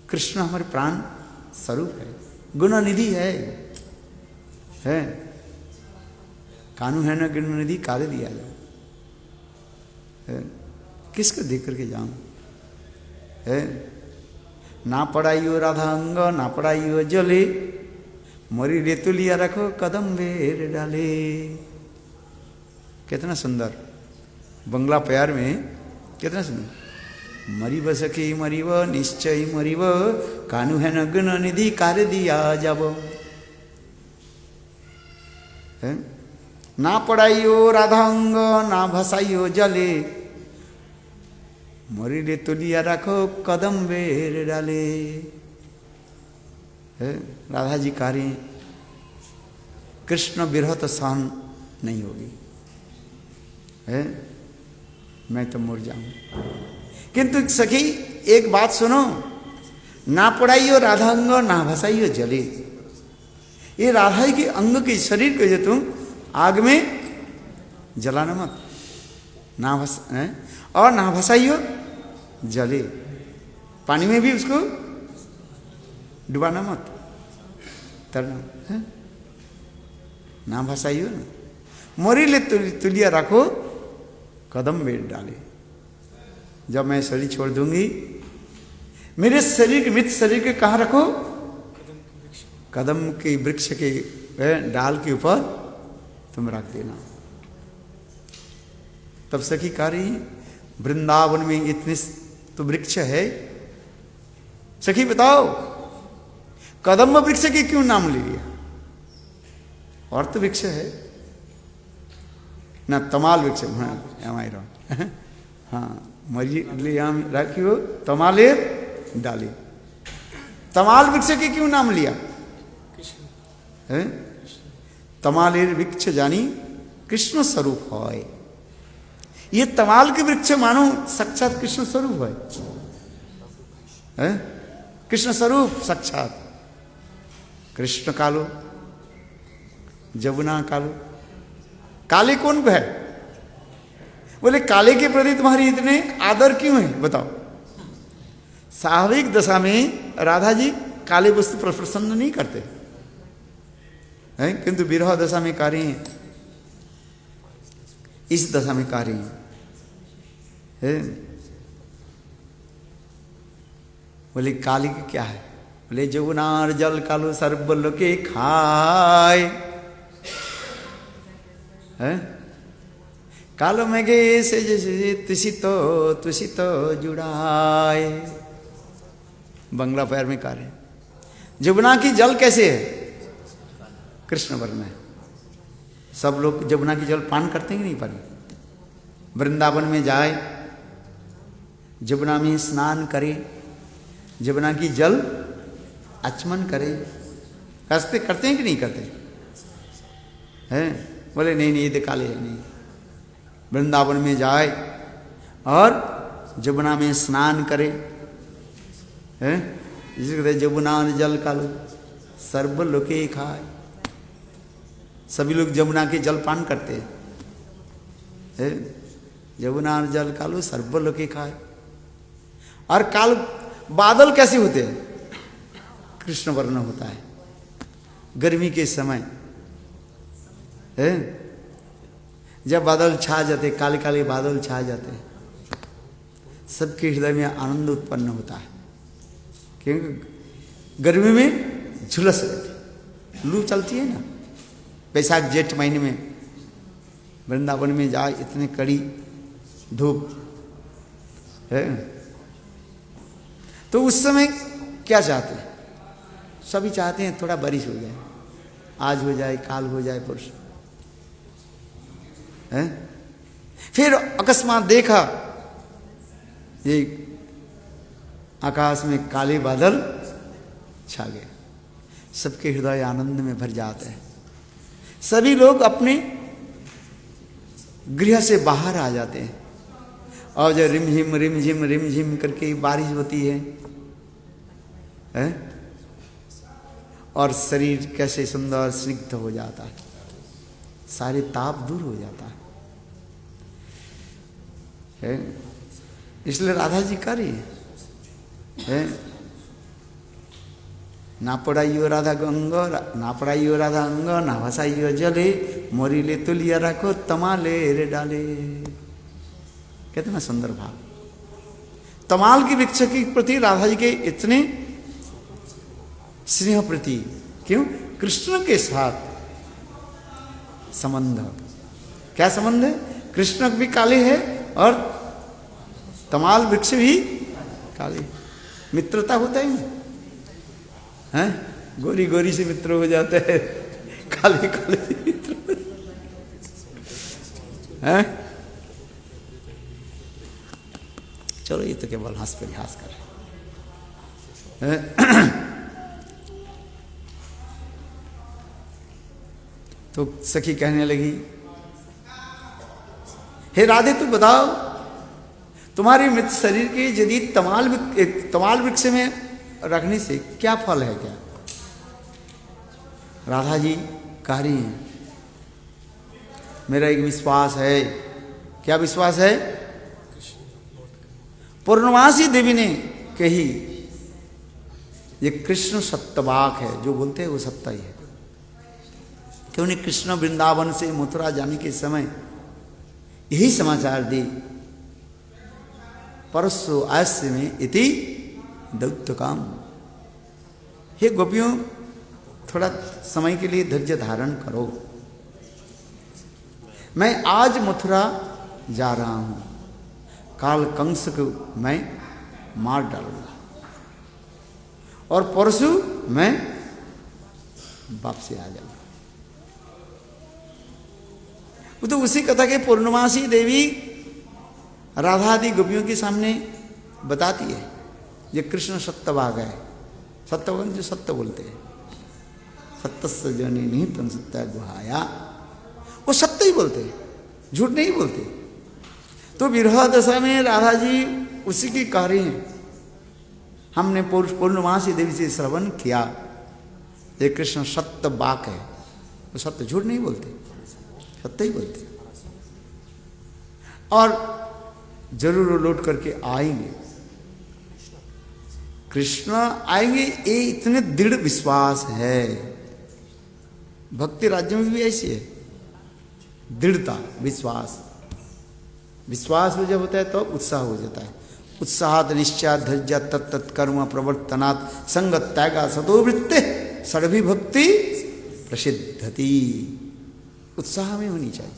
कृष्ण हमारे प्राण स्वरूप है, गुण निधि है। कानू है न गुण निधि कार्य दिया जाओ। किसको देख करके जाऊं? है ना पढ़ाइयो राधा अंग ना पढ़ाइयो जले, मरी रे तुलिया रखो कदम बेर डाले। कितना सुंदर बंगला प्यार में, कितना सुंदर। मरी व सखी मरी व निश्चय मरी व, कानू है न गुण निधि कार्य दिया जब। ना पढ़ाइयो राधा अंग ना भसाइयो जले, मरी रे तुलिया रखो कदम बेर डाले। राधा जी कार्य, कृष्ण विरह तो सहन नहीं होगी, है मैं तो मर जाऊं। किंतु सखी एक बात सुनो, ना पढ़ाइयो राधा अंग ना भसाइयो जले। ये राधा के अंग के शरीर को जो तुम आग में जलाना मत, ना और ना भसाइयो जले, पानी में भी उसको डुबाना मत, तरना है? ना भसाइयो ना, मोरी ले तुलिया रखो कदम बेर डाले। जब मैं शरीर छोड़ दूंगी, मेरे शरीर के मृत शरीर के कहाँ रखो? कदम के वृक्ष के डाल के ऊपर तुम रख देना। तब सखी कह रही, वृंदावन में इतने तो वृक्ष है, सखी बताओ कदम वृक्ष के क्यों नाम ले लिया? और तो वृक्ष है ना, तमाल वृक्ष। हाँ मरी रखियो तमाले डाले। तमाल वृक्ष के क्यों नाम लिया? है तमालेर वृक्ष जानी कृष्ण स्वरूप है। ये तमाल के वृक्ष मानो साक्षात कृष्ण स्वरूप है, कृष्ण स्वरूप साक्षात। कृष्ण कालो जमुना कालो, काले कौन है? बोले काले के प्रति तुम्हारी इतने आदर क्यों है? बताओ। स्वाभाविक दशा में राधा जी काले वस्तु पर प्रसन्न नहीं करते हैं, किंतु विरह दशा में कार्य हैं, इस दशा में कार्य है। बोले काली के क्या है? बोले जमुनार जल कालो सर्व के खाए, है कालो में गे से जैसे तुसी तो जुड़ाए। बंगला पैर में कार्य। जमुना की जल कैसे है? कृष्ण वर्ण है। सब लोग जमुना की जल पान करते हैं कि नहीं पान? वृंदावन में जाए, जमुना में स्नान करे, जमुना की जल आचमन करे, करते हैं कि नहीं करते हैं? बोले नहीं नहीं, ये काले है नहीं। वृंदावन में जाए और जमुना में स्नान करे, हैं जिसे कहते जमुना जल कालो सर्व लोके खाए। सभी लोग जमुना के जल पान करते हैं। जमुना जल कालो सर्व लोके खाए। और काल बादल कैसे होते हैं? कृष्ण वर्ण होता है। गर्मी के समय है, जब बादल छा जाते, काले काले बादल छा जाते हैं, सबके हृदय में आनंद उत्पन्न होता है, क्योंकि गर्मी में झुलस रहती, लू चलती है ना। बैसाख जेठ महीने में वृंदावन में जाए, इतने कड़ी धूप है, तो उस समय क्या चाहते हैं? सभी चाहते हैं थोड़ा बारिश हो जाए, आज हो जाए, काल हो जाए, परसों है। फिर अकस्मात देखा ये आकाश में काले बादल छा गए, सबके हृदय आनंद में भर जाते हैं, सभी लोग अपने गृह से बाहर आ जाते हैं, और जो रिम झिम करके बारिश होती है? और शरीर कैसे सुंदर स्निग्ध हो जाता है, सारे ताप दूर हो जाता है? इसलिए राधा जी कह रही है, ना पढ़ाइयो राधा गंग, ना पढ़ाइयो राधा अंग, ना भसाइयो जले, मोरीले तुलिया रखो तमाले रे डाले। कितना सुंदर भाव। तमाल के वृक्ष के प्रति राधा जी के इतने स्नेह प्रति, क्यों? कृष्ण के साथ संबंध। क्या संबंध है? कृष्ण भी काले है और तमाल वृक्ष भी काले, मित्रता होता है ना, हैं? गोरी गोरी से मित्र हो जाते हैं, काले काले से मित्र हैं? चलो ये तो केवल हंस परिहास कर तो सखी कहने लगी, हे राधे तू बताओ, तुम्हारे मृत शरीर के यदि तमाल वृक्ष में रखने से क्या फल है? क्या? राधा जी कह रही हैं, मेरा एक विश्वास है। क्या विश्वास है? पूर्णमासी देवी ने कही, ये कृष्ण सत्यवाक है, जो बोलते हैं वो सत्य ही है। क्यों नहीं? कृष्ण वृंदावन से मथुरा जाने के समय यही समाचार दी, परसो आस्य में इति दौत्य काम। हे गोपियों, थोड़ा समय के लिए धैर्य धारण करो, मैं आज मथुरा जा रहा हूं, काल कंस को मैं मार डालूंगा और परसों मैं वापसी आ जाऊंगा। वो तो उसी कथा के पूर्णमासी देवी राधा आदि गोपियों के सामने बताती है, ये कृष्ण सत्यवाग है। सत्यवाग जो सत्य बोलते हैं, सत्य जनी नहीं तन सत्य गुहाया, वो सत्य ही बोलते हैं, झूठ नहीं बोलते। तो विरह दशा में राधा जी उसी की कह रही हैं, हमने पूर्णमासी देवी से श्रवण किया, ये कृष्ण सत्य वाक है, वो सत्य झूठ नहीं बोलते, सत्य ही बोलते। और जरूर लौट करके आएंगे, कृष्ण आएंगे, ये इतने दृढ़ विश्वास है। भक्ति राज्य में भी ऐसी है, दृढ़ता, विश्वास। विश्वास जब होता है तो उत्साह हो जाता है। उत्साहात निश्चय धैर्य तत्त कर्म प्रवर्तनात् संगत त्यागा सतोवृत्ते सर्वी भक्ति प्रसिद्धति। उत्साह में होनी चाहिए।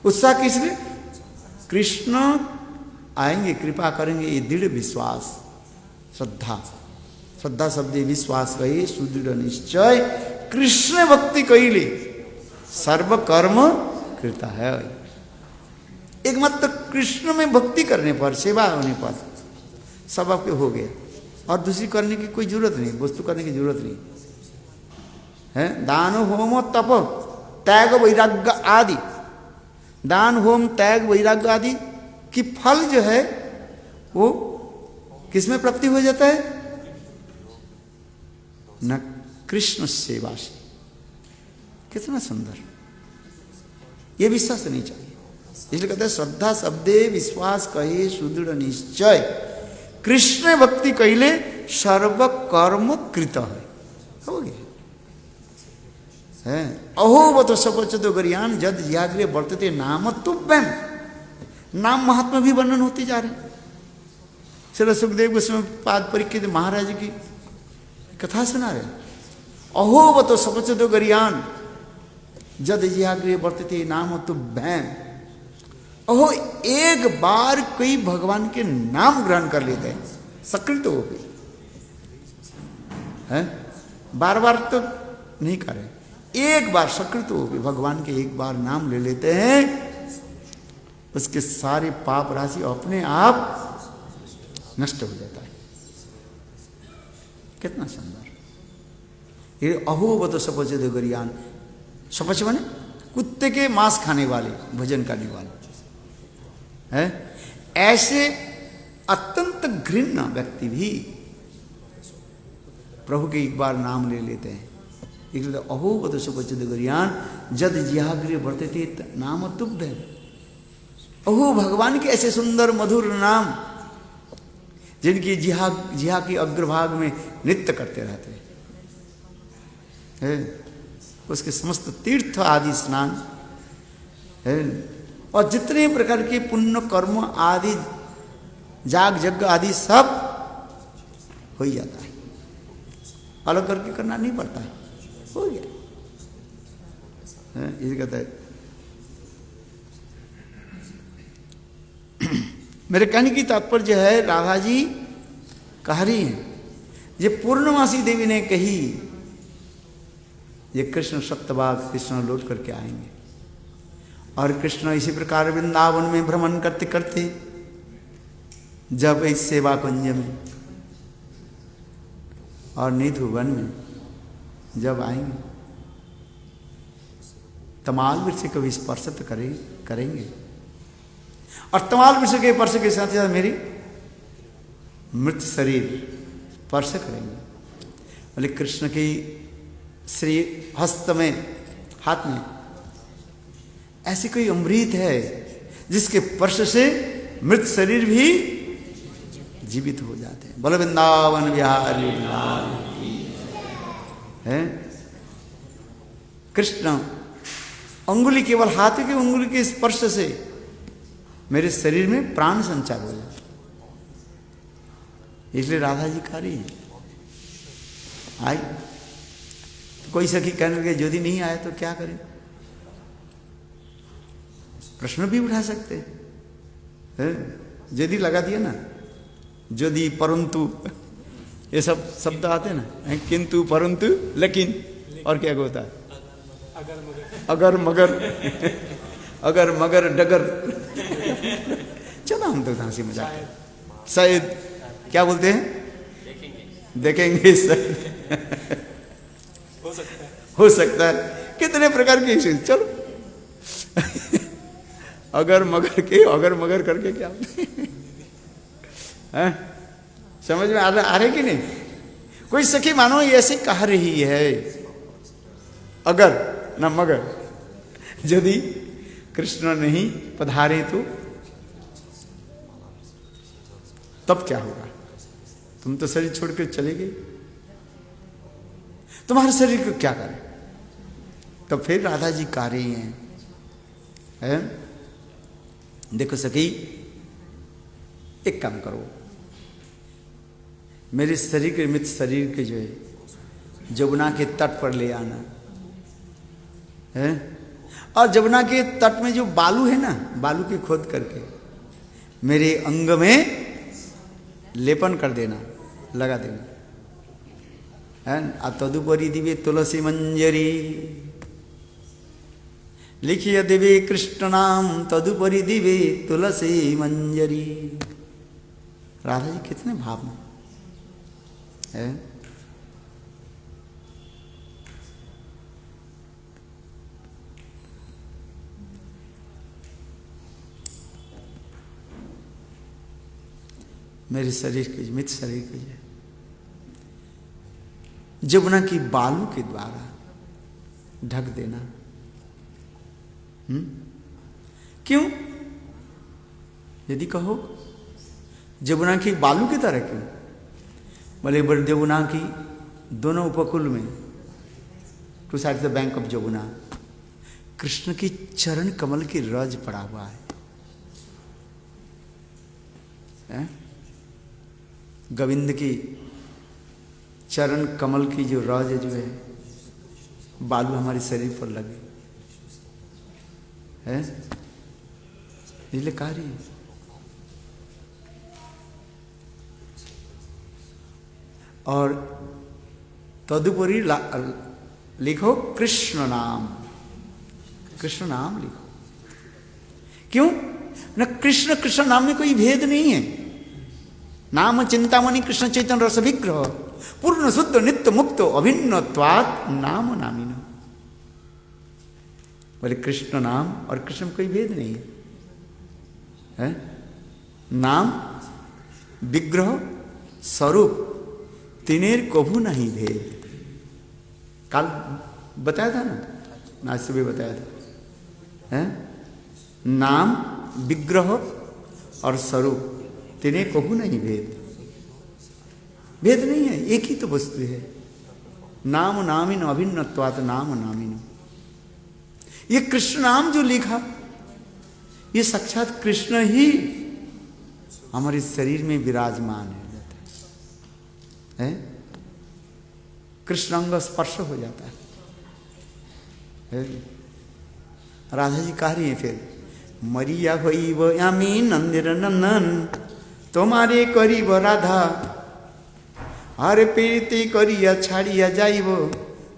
उत्साह किस लिए? कृष्ण आएंगे, कृपा करेंगे, ये दृढ़ विश्वास, श्रद्धा। श्रद्धा शब्द विश्वास कही सुदृढ़ निश्चय, कृष्ण भक्ति कहिले सर्व कर्म कृता है। एकमात्र कृष्ण में भक्ति करने पर, सेवा होने पर सब आपके हो गया, और दूसरी करने की कोई जरूरत नहीं, वस्तु करने की जरूरत नहीं है। दान होम तप त्याग वैराग्य आदि, दान होम त्याग वैराग्य आदि की फल जो है वो किसमें प्राप्ति हो जाता है? न कृष्ण सेवा से। कितना सुंदर, ये विश्वास नहीं चाहिए। इसलिए कहते हैं श्रद्धा शब्दे विश्वास कहे सुदृढ़ निश्चय, कृष्ण भक्ति कहले सर्व कर्म कृत है। हो गया है। अहोवत सपचतो गरियान जद याग्रे वर्तते नाम तुभ्यम। नाम महात्मा भी वर्णन होते जा रहे हैं। श्री सुखदेव गोस्वामी पाद परीक्षित महाराज की कथा सुना रहे। अहोवत सपचतो गरियान जद याग्रे वर्तते नाम तुभ्यम। अहो, एक बार कोई भगवान के नाम ग्रहण कर लेते हैं, सकृत हो गई है। बार बार तो नहीं करें, एक बार सकृत हो कि भगवान के एक बार नाम ले लेते हैं, उसके सारे पाप राशि अपने आप नष्ट हो जाता है। कितना सुंदर। ये अहोबत सपच गरियान, सपच माने कुत्ते के मांस खाने वाले, भजन करने वाले है। ऐसे अत्यंत घृण्य व्यक्ति भी प्रभु के एक बार नाम ले लेते हैं। इसलिए अहोबत सपच गरियान जद जिहाग्रे वर्तते नाम तुब्ध। ओहो भगवान के ऐसे सुंदर मधुर नाम जिनकी जिहा की अग्रभाग में नृत्य करते रहते हैं, उसके समस्त तीर्थ आदि स्नान है, और जितने प्रकार के पुण्य कर्म आदि जाग यज्ञ आदि सब हो ही जाता है, अलग करके करना नहीं पड़ता है, हो गया। ये कहता है मेरे कहने की तात्पर्य है, राधा जी कह रही हैं, ये पूर्णमासी देवी ने कही, ये कृष्ण सप्तभाग कृष्ण लौट करके आएंगे, और कृष्ण इसी प्रकार वृंदावन में भ्रमण करते करते जब इस सेवा कुंज में और निधुवन में जब आएंगे, तमाल वृक्ष कभी स्पर्श तो करेंगे, और तमाल वृक्ष के स्पर्श के साथ साथ मेरी मृत शरीर स्पर्श करेंगे। बोले कृष्ण की श्री हस्त में, हाथ में ऐसी कोई अमृत है जिसके स्पर्श से मृत शरीर भी जीवित हो जाते हैं। बोलो वृंदावन बिहारी है। कृष्ण अंगुली, केवल हाथ की अंगुली के स्पर्श से मेरे शरीर में प्राण संचार हो जाता। इसलिए राधा जी खा रही है। आई तो कोई सखी कहने लगे यदि नहीं आए तो क्या करें, प्रश्न भी उठा सकते हैं। यदि लगा दिया ना, यदि परंतु ये सब शब्द आते ना, किंतु परंतु लेकिन और क्या होता है, अगर मगर अगर मगर डगर। चलो हम तो हंसी मजाक, शायद क्या बोलते हैं, देखेंगे शायद, हो सकता है, कितने प्रकार की चीज। चलो अगर मगर करके क्या है, समझ में आ रहे कि नहीं। कोई सखी मानो ये ऐसे कह रही है, अगर न मगर, यदि कृष्ण नहीं पधारे तो तब क्या होगा, तुम तो शरीर छोड़कर चले गए, तुम्हारे शरीर को क्या करे। तो फिर राधा जी कह रही हैं, देखो सखी एक काम करो, मेरे शरीर के मृत शरीर के जो है जमुना के तट पर ले आना है, और जमुना के तट में जो बालू है ना, बालू की खोद करके मेरे अंग में लेपन कर देना, लगा देना है। तदुपरि दिवे तुलसी मंजरी, लिखिए दिवे कृष्ण नाम तदुपरि दिवे तुलसी मंजरी। राधा जी कितने भाव में है। मेरे शरीर के मृत शरीर के जमुना की बालू के द्वारा ढक देना। क्यों, यदि कहो जमुना की बालू की तरह क्यों, बोले जमुना की दोनों उपकूल में, two side the bank of Jamuna, Krishna की चरण कमल की रज पड़ा हुआ है। गोविंद की चरण कमल की जो रज जो है, बालू हमारे शरीर पर लगे है, इसलिए कह रही है। और तदुपरि लिखो कृष्ण नाम, कृष्ण नाम लिखो। क्यों न? कृष्ण कृष्ण नाम में कोई भेद नहीं है। नाम चिंतामणि कृष्ण चैतन्य रस विग्रह पूर्ण शुद्ध नित्य मुक्त अभिन्नत्वात् नाम नामिन। बोले कृष्ण नाम और कृष्ण में कोई भेद नहीं है। नाम विग्रह स्वरूप तीनेर कभू नहीं भेद। कल बताया था ना, आज सुबह बताया था। नाम विग्रह और स्वरूप तीने कभू नहीं भेद। भेद नहीं है, एक ही तो वस्तु है। नाम नामिन अभिन्नत्वात् नाम नामिन। ये कृष्ण नाम जो लिखा, ये साक्षात कृष्ण ही हमारे शरीर में विराजमान है। कृष्णांग स्पर्श हो जाता है। राधा जी कह रही है फिर, मरिया होइब यामी नंदिर नंदन तुम्हारे करीब राधा, हरे पीड़िती करिया छाड़िया जाइब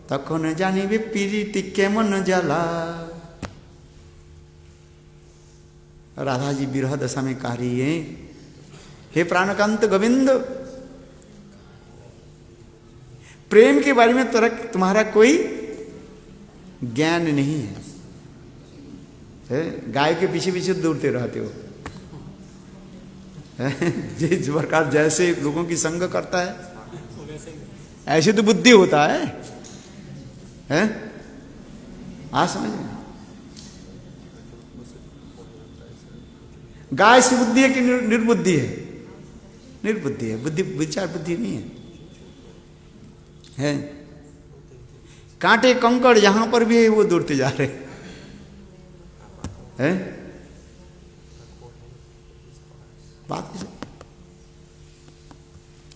तखन जानिबे पीड़िती केमन जाला। राधा जी विरह दशा में कह रही है, हे प्राणकांत गोविंद, प्रेम के बारे में तुम्हारा कोई ज्ञान नहीं है। गाय के पीछे पीछे दौड़ते रहते हो। जिस प्रकार जैसे लोगों की संग करता है ऐसे तो बुद्धि होता है। आज समझ में, गाय से बुद्धि है कि निर्बुद्धि है? निर्बुद्धि है। बुद्धि विचार बुद्धि नहीं है। कांटे कंकड़ यहां पर भी है, वो दौड़ते जा रहे हैं। बात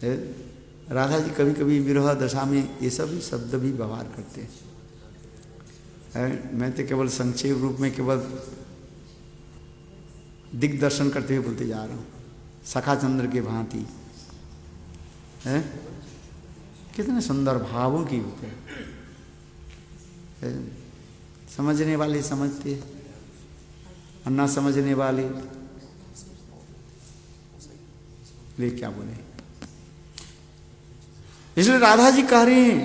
है। राधा जी कभी कभी विरह दशा में ये सब शब्द भी व्यवहार करते हैं। मैं तो केवल संक्षेप रूप में केवल दिग्दर्शन करते हुए बोलते जा रहा हूँ। सखा चंद्र के भांति है, कितने सुंदर भावों की होते हैं। समझने वाले समझते और ना समझने वाले ले क्या बोले। इसलिए राधा जी कह रहे हैं,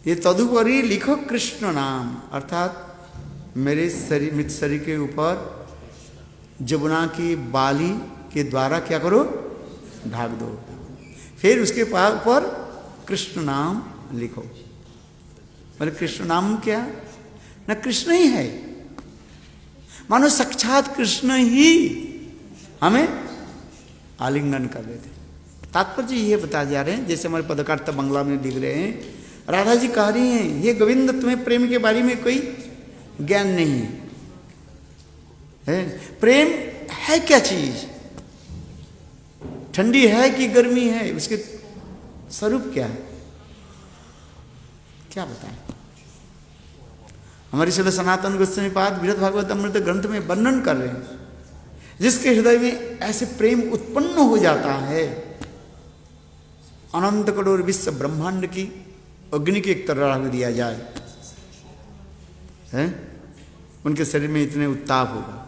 ये तदुपरि लिखो कृष्ण नाम, अर्थात मेरे शरीर मृत शरीर के ऊपर जमुना की बाली के द्वारा क्या करो, ढाक दो। फिर उसके ऊपर कृष्ण नाम लिखो। बोले कृष्ण नाम क्या? न कृष्ण ही है, मानो साक्षात कृष्ण ही हमें आलिंगन कर देते। तात्पर्य ये बता जा रहे हैं, जैसे हमारे पदकार्ता बंगला में लिख रहे हैं, राधा जी कह रही हैं, ये गोविंद तुम्हें प्रेम के बारे में कोई ज्ञान नहीं है। प्रेम है क्या चीज? ठंडी है कि गर्मी है? उसके स्वरूप क्या है? क्या बताएं? हमारी श्री सनातन गोस्वामी पाद बृहद भागवत अमृत ग्रंथ में वर्णन कर रहे हैं, जिसके हृदय में ऐसे प्रेम उत्पन्न हो जाता है, अनंत करोड़ विश्व ब्रह्मांड की अग्नि की एक तरह रख दिया जाए, है? उनके शरीर में इतने उत्ताप होगा।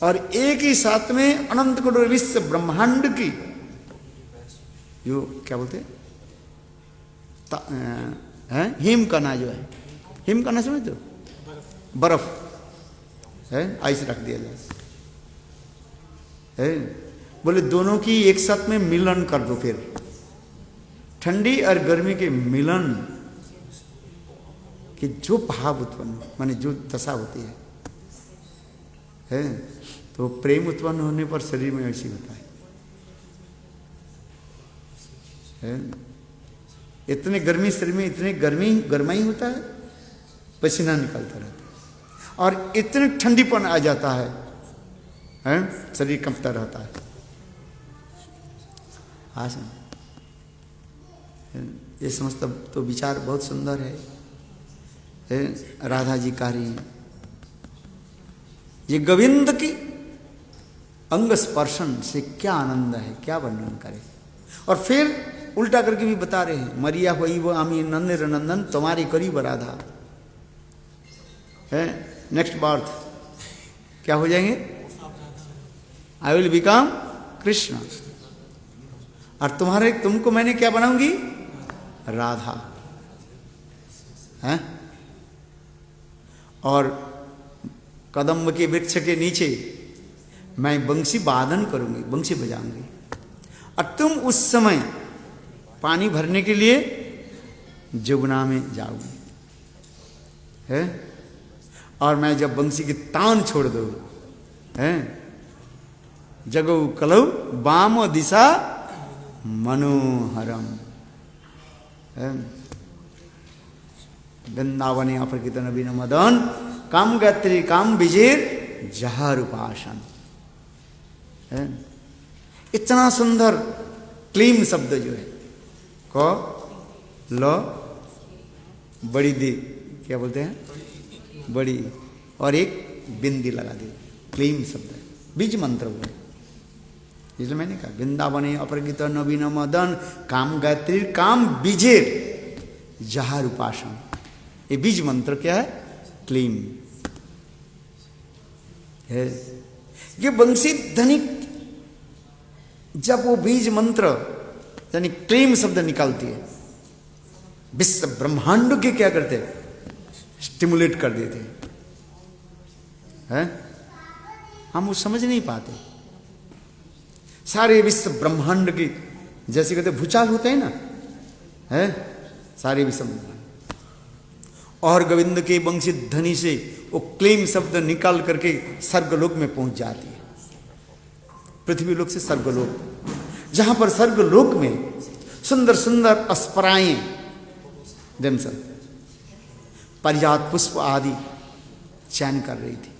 और एक ही साथ में अनंत करोड़ विश्व ब्रह्मांड की जो क्या बोलते हैं, हिम कना जो है, हिम कना समझ दो, बर्फ है, आइस रख दिया जाए है। बोले दोनों की एक साथ में मिलन कर दो, फिर ठंडी और गर्मी के मिलन कि जो भाव उत्पन्न माने जो दशा होती है, तो प्रेम उत्पन्न होने पर शरीर में ऐसी होता है। इतने गर्मी शरीर में, इतने गर्माई होता है, पसीना निकलता रहता है, और इतने ठंडीपन आ जाता है, शरीर कंपता रहता है। आसन ये समझता तो विचार बहुत सुंदर है। राधा जी कह रही हैं, ये गोविंद की अंग स्पर्शन से क्या आनंद है, क्या वर्णन करे। और फिर उल्टा करके भी बता रहे हैं, मरिया हुई वो आमी नंदन नंदन तुम्हारे करीब राधा है। नेक्स्ट बर्थ क्या हो जाएंगे? आई विल बिकम कृष्ण, और तुमको मैंने क्या बनाऊंगी? राधा है। और कदम्ब के वृक्ष के नीचे मैं बंसी वादन करूंगी, बंसी बजाऊंगी, और तुम उस समय पानी भरने के लिए जमुना में जाओगे है। और मैं जब बंसी की तान छोड़ दो है, जगो कलौ वाम दिशा मनोहरम है। वृंदावने अपरकित नवीन मदन काम गात्री काम विजेर जहर उपासन है। इतना सुंदर क्लीम शब्द जो है, क ल बड़ी दी क्या बोलते हैं, बड़ी, और एक बिंदी लगा दी, क्लीम शब्द है, बीज मंत्र बोले। इसलिए मैंने कहा वृंदावने अपरकित नवीन मदन काम गायत्री काम बीजेर जहार उपासन, ये बीज मंत्र क्या है? क्लीम है। ये बंसी धनिक जब वो बीज मंत्र यानी क्लीम शब्द निकालती है, विश्व ब्रह्मांड के क्या करते हैं? स्टिमुलेट कर देते हैं। हम वो समझ नहीं पाते। सारे विश्व ब्रह्मांड की, जैसे कहते भूचाल होते हैं ना, है सारे विश्व ब्रह्मांड, और गोविंद के बंसी ध्वनि से वो क्लीम शब्द निकाल करके स्वर्गलोक में पहुंच जाती है। पृथ्वीलोक से स्वर्गलोक, जहां पर स्वर्गलोक में सुंदर सुंदर अस्पराएं दमसल परिजात पुष्प आदि चयन कर रही थी,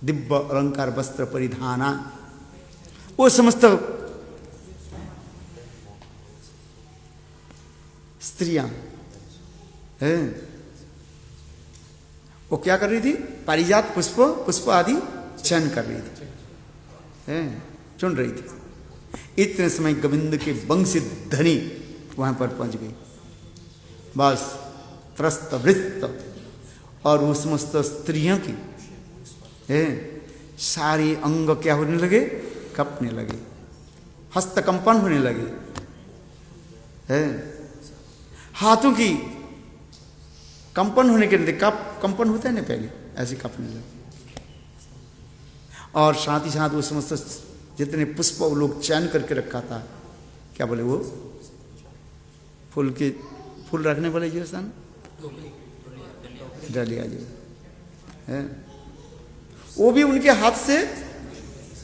दिव्य अलंकार वस्त्र परिधाना, वो समस्त स्त्रियां हैं, वो क्या कर रही थी? पारिजात पुष्प आदि चयन कर रही थी, हैं चुन रही थी। इतने समय गोविंद के बंसी ध्वनि वहां पर पहुंच गई, बस त्रस्त वृत्त, और वो समस्त स्त्रियों की सारी अंग क्या होने लगे? कपने लगे, हस्तकंपन होने लगे, हाथों की कंपन होने के लिए, कंपन होता है ना पहले, ऐसे कपने लगे। और साथ ही साथ वो समस्त जितने पुष्प वो लोग चयन करके रखा था, क्या बोले वो फूल रखने वाले जो स्थान, डलिया जो है, वो भी उनके हाथ से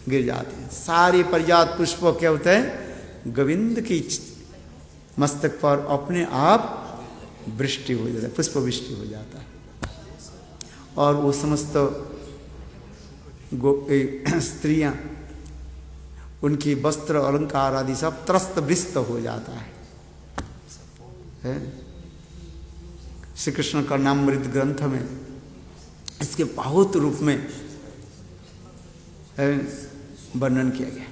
गिर जाते हैं। सारे परिजात पुष्प क्या होता है? गोविंद की मस्तक पर अपने आप वृष्टि हो जाता है, पुष्प वृष्टि हो जाता है, और वो समस्त स्त्रियां, उनकी वस्त्र अलंकार आदि सब त्रस्त विस्त हो जाता है। श्री कृष्ण का नामृत ग्रंथ में इसके बहुत रूप में वर्णन किया गया।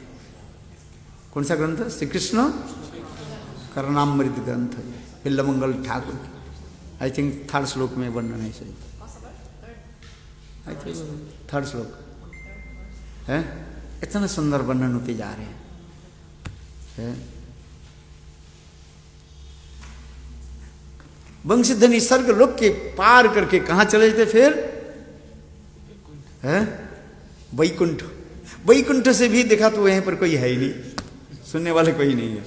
कौन सा ग्रंथ? श्री कृष्ण करनामृत ग्रंथ है, पिल्लमंगल ठाकुर, आई थिंक 3rd श्लोक में वर्णन है, सही आई थिंक 3rd श्लोक है। इतना सुंदर वर्णन होते जा रहे हैं। वंशीधनी स्वर्गलोक के पार करके कहां चले जाते फिर? है वैकुंठ। वैकुंठ से भी देखा तो यहीं पर कोई है ही नहीं, सुनने वाले कोई नहीं है।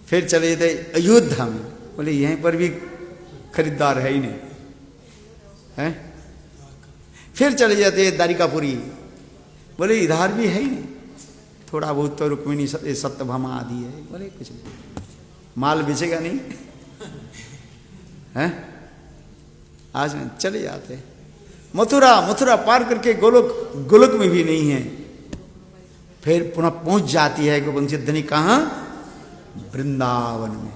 फिर चले जाते अयोध्या में, बोले यहीं पर भी खरीदार है ही नहीं है। फिर चले जाते द्वारिकापुरी, बोले इधर भी है ही नहीं, थोड़ा बहुत तो रुक्मिणी सत्यभामा आदि है, बोले कुछ नहीं, माल बेचेगा नहीं है। आज चले जाते मथुरा पार करके गोलोक में भी नहीं है। फिर पुनः पहुंच जाती है गोवंशीधनी कहाँ? वृंदावन में,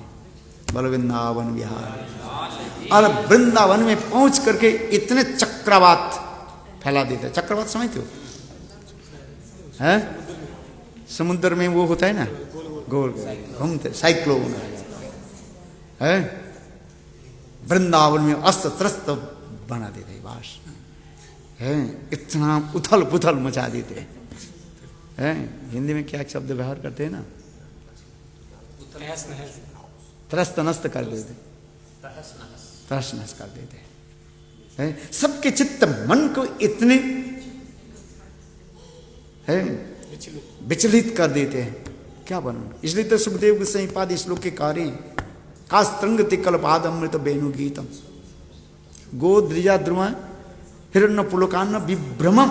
बोलो वृंदावन विहार। और वृंदावन में पहुंच करके इतने चक्रवात फैला देते हैं। चक्रवात समझते हो? है समुद्र में वो होता है ना गोल घूमते साइक्लोन है। वृंदावन में अस्त त्रस्त बना देते बास है, इतना उथल पुथल मचा देते हैं। हिंदी में क्या शब्द व्यवहार करते हैं ना, त्रस्त नस्त कर देते, तहस नहस कर देते हैं। सबके चित्त मन को इतने विचलित कर देते हैं, क्या बनना। इसलिए तो सुखदेव गोस्वामी पाद श्लोक के कार्य कास्त्रंग तिकल्पाद अमृत बेनु गीतम गो द्विजा द्रुमा हिरण्य पुलकान्न विभ्रमम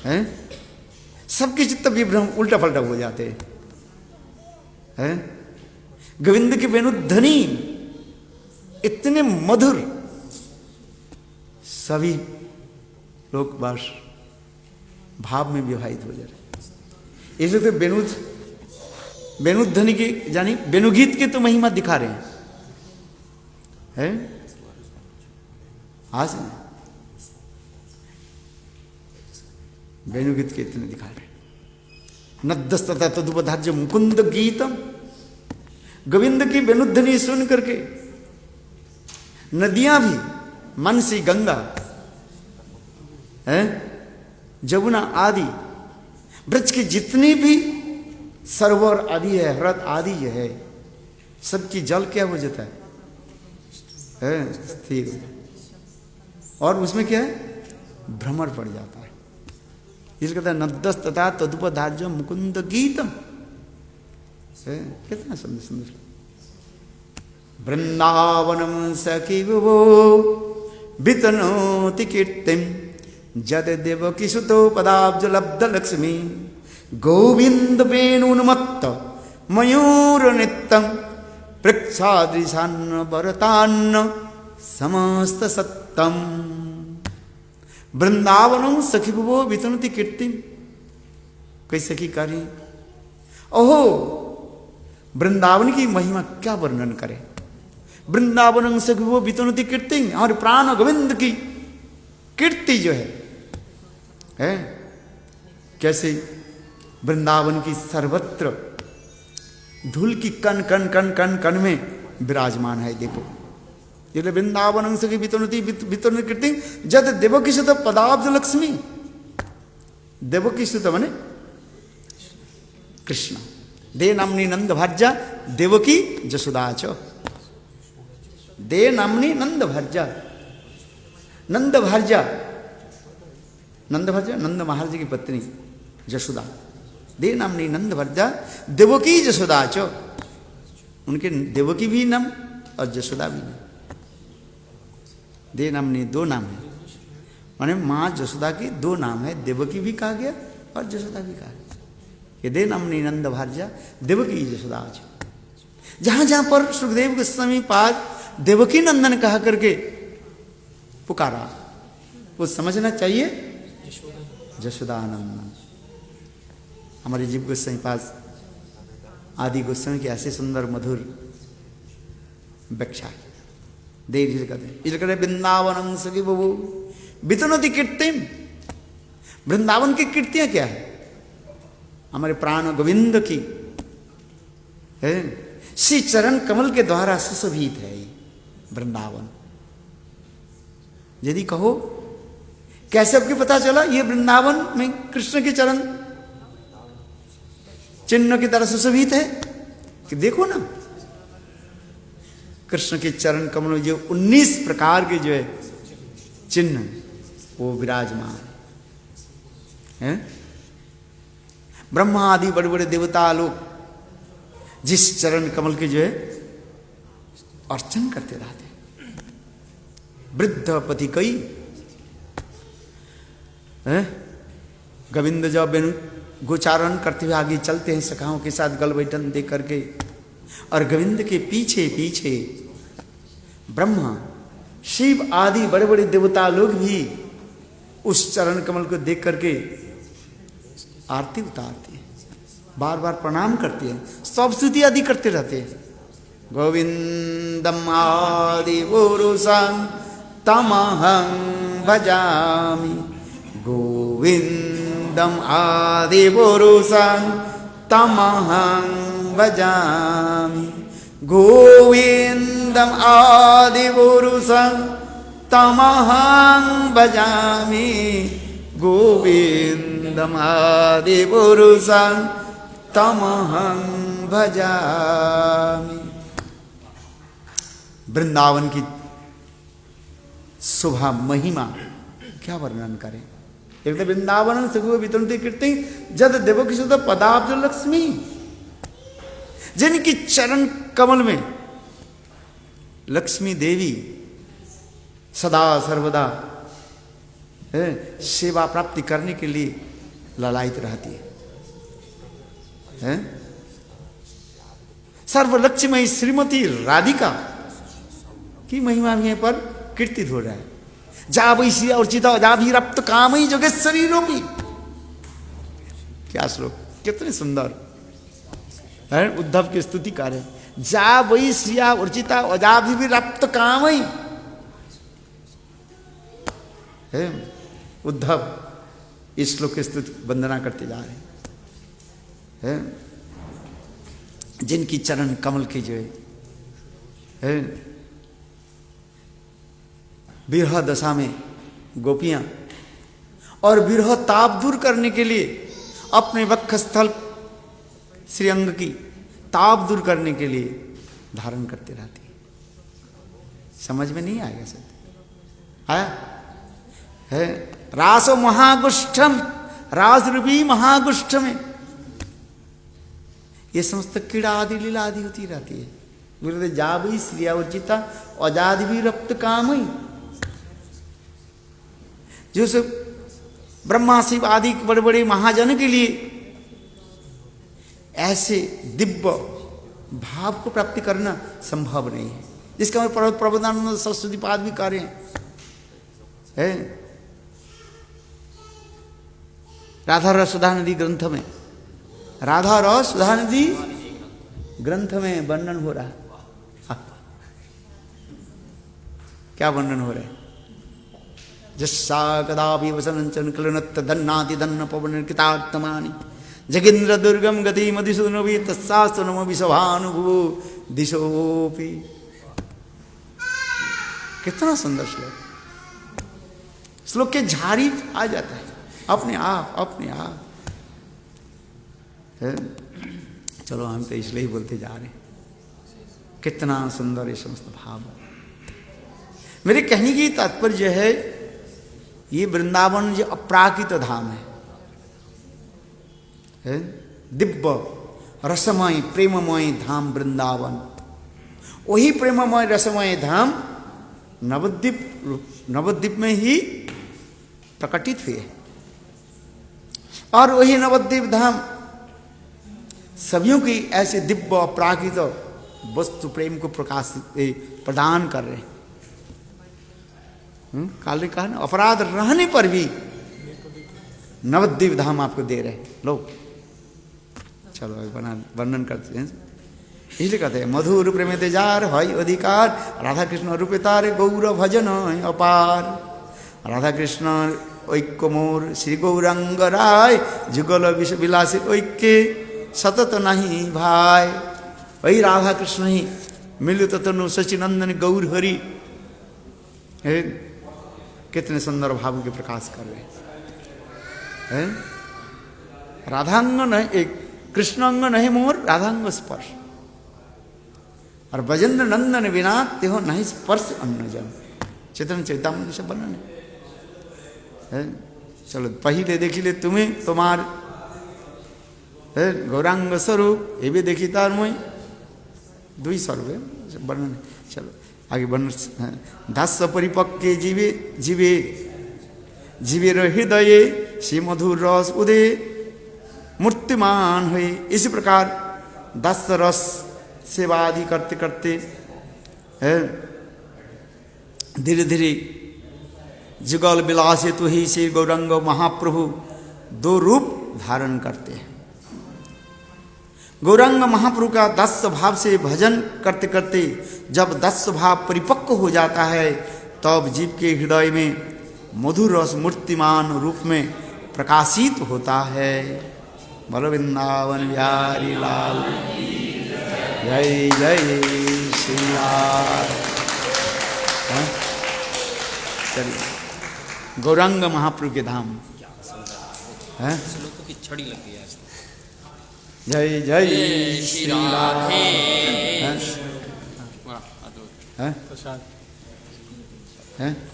है। सबके चित्त विभ्रम उल्टा पलटा हो जाते हैं। गोविंद के वेणु ध्वनि इतने मधुर, सभी लोग बस भाव में विवाहित हो जाते। इसलिए तो वेणु ध्वनि की यानी वेणुगीत की तो महिमा दिखा रहे हैं। आज वेणुगीत के इतने दिखा रहे हैं। नद्दस्तता तदुपधार्य मुकुंद गीतम, गोविंद की वेणुध्वनि सुन करके नदियां भी, मनसी गंगा है, जमुना आदि, ब्रज की जितनी भी सरोवर आदि है, हृद आदि जो है, सबकी जल क्या हो जाता है स्थिर, और उसमें क्या है भ्रमर पड़ जाता है। इसलिए कहता है नद्दस तथा तदुपधार्य मुकुंद गीतम, कितना सुंदर सुंदर। वृंदावनम सखी वो वितनोति कीर्तिम जद देवकी सुतो पदाब्ज लब्ध लक्ष्मी गोविंद वेणुन्मत्त मयूर नित्यम पृक्षादृशान्न वरतान्न समस्त सत्तम। वृंदावनम सखी वो वितनोति कीर्तिम, कैसे की कार्य। ओहो वृंदावन की महिमा क्या वर्णन करें। वृंदावन से वो वितनोति कीर्ति, हमारे प्राण गोविंद की कीर्ति जो है कैसे वृंदावन की सर्वत्र धूल की कण कण कण कण कण में विराजमान है। देखो ये वृंदावन से वितनोति कीर्ति जद देवकी सुत पदाब्ज लक्ष्मी, देवकी सुत माने कृष्ण, दे नामनी नंद भार्या देवकी जसोदा च, दे नामनी नंद भार्या, नंद भार्या, नंद भार्या नंद महाराज की पत्नी जसोदा, दे नामनी नंद भार्या देवकी जसोदा च, उनके देवकी भी नाम और जसोदा भी नाम, दे नामनी दो नाम है, माने माँ जसोदा की दो नाम है, देवकी भी कहा गया और जसोदा भी कहा गया। ये दे नामनी नंद भार्या देवकी जसोदा च। जहां जहां पर सुखदेव गोस्वामी पाद देवकी नंदन कहा करके पुकारा, वो समझना चाहिए जशोदानंदन। हमारे जीव गोस्वामी पास आदि गोस्वामी की ऐसे सुंदर मधुर व्याख्या देख कहते वृंदावन सखी बबू वितनोति कीर्तिम। वृंदावन की कीर्तियां क्या है, हमारे प्राण गोविंद की है, श्री चरण कमल के द्वारा सुशोभित है ये वृंदावन। यदि कहो कैसे आपको पता चला, ये वृंदावन में कृष्ण के चरण चिन्ह की तरह सुशोभित है कि देखो ना कृष्ण के चरण कमल में जो 19 प्रकार के जो है चिन्ह वो विराजमान है। ब्रह्मा आदि बड़े बड़े देवता लोग जिस चरण कमल के जो है अर्चन करते रहते, वृद्ध पति कई गोविंद जब वेणु गोचारण करते हुए आगे चलते हैं सखाओं के साथ गल बैठन दे करके, और गोविंद के पीछे पीछे ब्रह्मा शिव आदि बड़े बड़े देवता लोग भी उस चरण कमल को देख करके आरती उतारते हैं, बार बार प्रणाम करते हैं, सब स्तुति आदि करते रहते हैं। गोविंदम आदि पुरुषं तमहं भजामि गोविंद गोविन्दम् आदिपुरुषं तमहं भजामि गोविन्दम् आदिपुरुषं तमहं भजामि गोविन्दम् आदिपुरुषं तमहं भजामि। वृंदावन की शोभा महिमा क्या वर्णन करें। एक तो वृंदावन सगुव वितरती कीर्ति जद देवकी सुत पदाब्ज लक्ष्मी, जिनकी चरण कमल में लक्ष्मी देवी सदा सर्वदा सेवा प्राप्ति करने के लिए ललायित रहती है। सर्वलक्ष्मी श्रीमती राधिका की महिमा भी पर कीर्तित हो रहा है। जा वैसी और चिता जा भी रप्त कामई जोगेश्वरी रूपी। क्या श्लोक, कितने सुंदर है। उद्धव की स्तुति कार्य जा वही श्रिया उर्चिता अजा भी रप्त कामई। उद्धव इस श्लोक की स्तुति वंदना करते जा रहे हैं। जिनकी चरण कमल की जो है विरह दशा में गोपियां और विरह ताप दूर करने के लिए अपने वक्षस्थल श्रीअंग की ताप दूर करने के लिए धारण करते रहती है। समझ में नहीं आएगा सत्य आया है। रासो महागुष्ठम रास रूपी महागुष्ठ में ये समस्त कीड़ा आदि लीला आदि होती रहती है। बोलते जा भी श्रिया उचिता अजाद भी रप्त कामई। जो सब ब्रह्मा शिव आदि बड़े बड़े महाजन के लिए ऐसे दिव्य भाव को प्राप्ति करना संभव नहीं है, जिसका हमारे प्रबोधानंद सरस्वती पाद भी कार्य है। राधा रस सुधा नदी ग्रंथ में, राधा रस सुधा नदी ग्रंथ में वर्णन हो रहा है। क्या वर्णन हो रहा है। जस्सा कदापि वसन चनकलनत्त दन्नाति दन्न पवन कृतात्मानि जगेन्द्र दुर्गम गति मधुसूनवी तस्सास्तु नमो विषभानुभुवो दिशोपि। कितना सुंदर श्लोक, श्लोक के झाड़ी आ जाता है अपने आप है। चलो हम तो इसलिए ही बोलते जा रहे हैं। कितना सुंदर ये समस्त भाव। मेरे कहने की तात्पर्य है ये वृंदावन जो अपराकित धाम है, दिव्य रसमय प्रेममय धाम वृंदावन। वही प्रेममय रसमय धाम नवद्वीप में ही प्रकटित हुए और वही नवद्वीप धाम सभियों की ऐसे दिव्य अपराकित वस्तु प्रेम को प्रकाश प्रदान कर रहे हैं। काल ने कहा ना अपराध रहने पर भी नवद्वीप धाम आपको दे रहे लोग। चलो वर्णन करते हैं। इसलिए कहते हैं मधुर प्रेम तेजार हई अधिकार राधा कृष्ण रूपे तारे गौर भजन अपार। राधा कृष्ण ऐक्य मोर श्री गौरांग राय जुगल विष विलासी ऐक्य सतत नहीं भाई। वही राधा कृष्ण ही मिलित तनु सचिनंदन गौर हरि। कितने सुंदर भाव के प्रकाश कर रहे हैं। राधांग नहीं एक कृष्णांग नहीं मोर राधांग स्पर्श और बजेंद्र नंदन बिना तेहो नहीं स्पर्श अन्न जन। चेतन चैतामृत से वर्णन है। चलो पहले देखी ले तुम्हें तुम्हार गौरांग स्वरूप ये भी देखी तार मुई दुई स्वरूप वर्णन। चलो आगे वर्णन। दास परिपक्के जीवे जीवे जीवेर हृदय श्री मधुर रस उदय मूर्तिमान हुए। इसी प्रकार दास रस सेवा आदि करते करते धीरे धीरे जुगल विलास हेतु ही श्री गौरांग महाप्रभु दो रूप धारण करते हैं। गौरांग महाप्रभु का दास भाव से भजन करते करते जब दास भाव परिपक्व हो जाता है तब जीव के हृदय में मधुर रस मूर्तिमान रूप में प्रकाशित होता है। बोलो वृंदावन बिहारी लाल, जय जय श्री लाल। चलिए गौरांग महाप्रभु के धाम है। की छड़ी लग गई है। जय जय श्री राधे। प्रसाद हैं?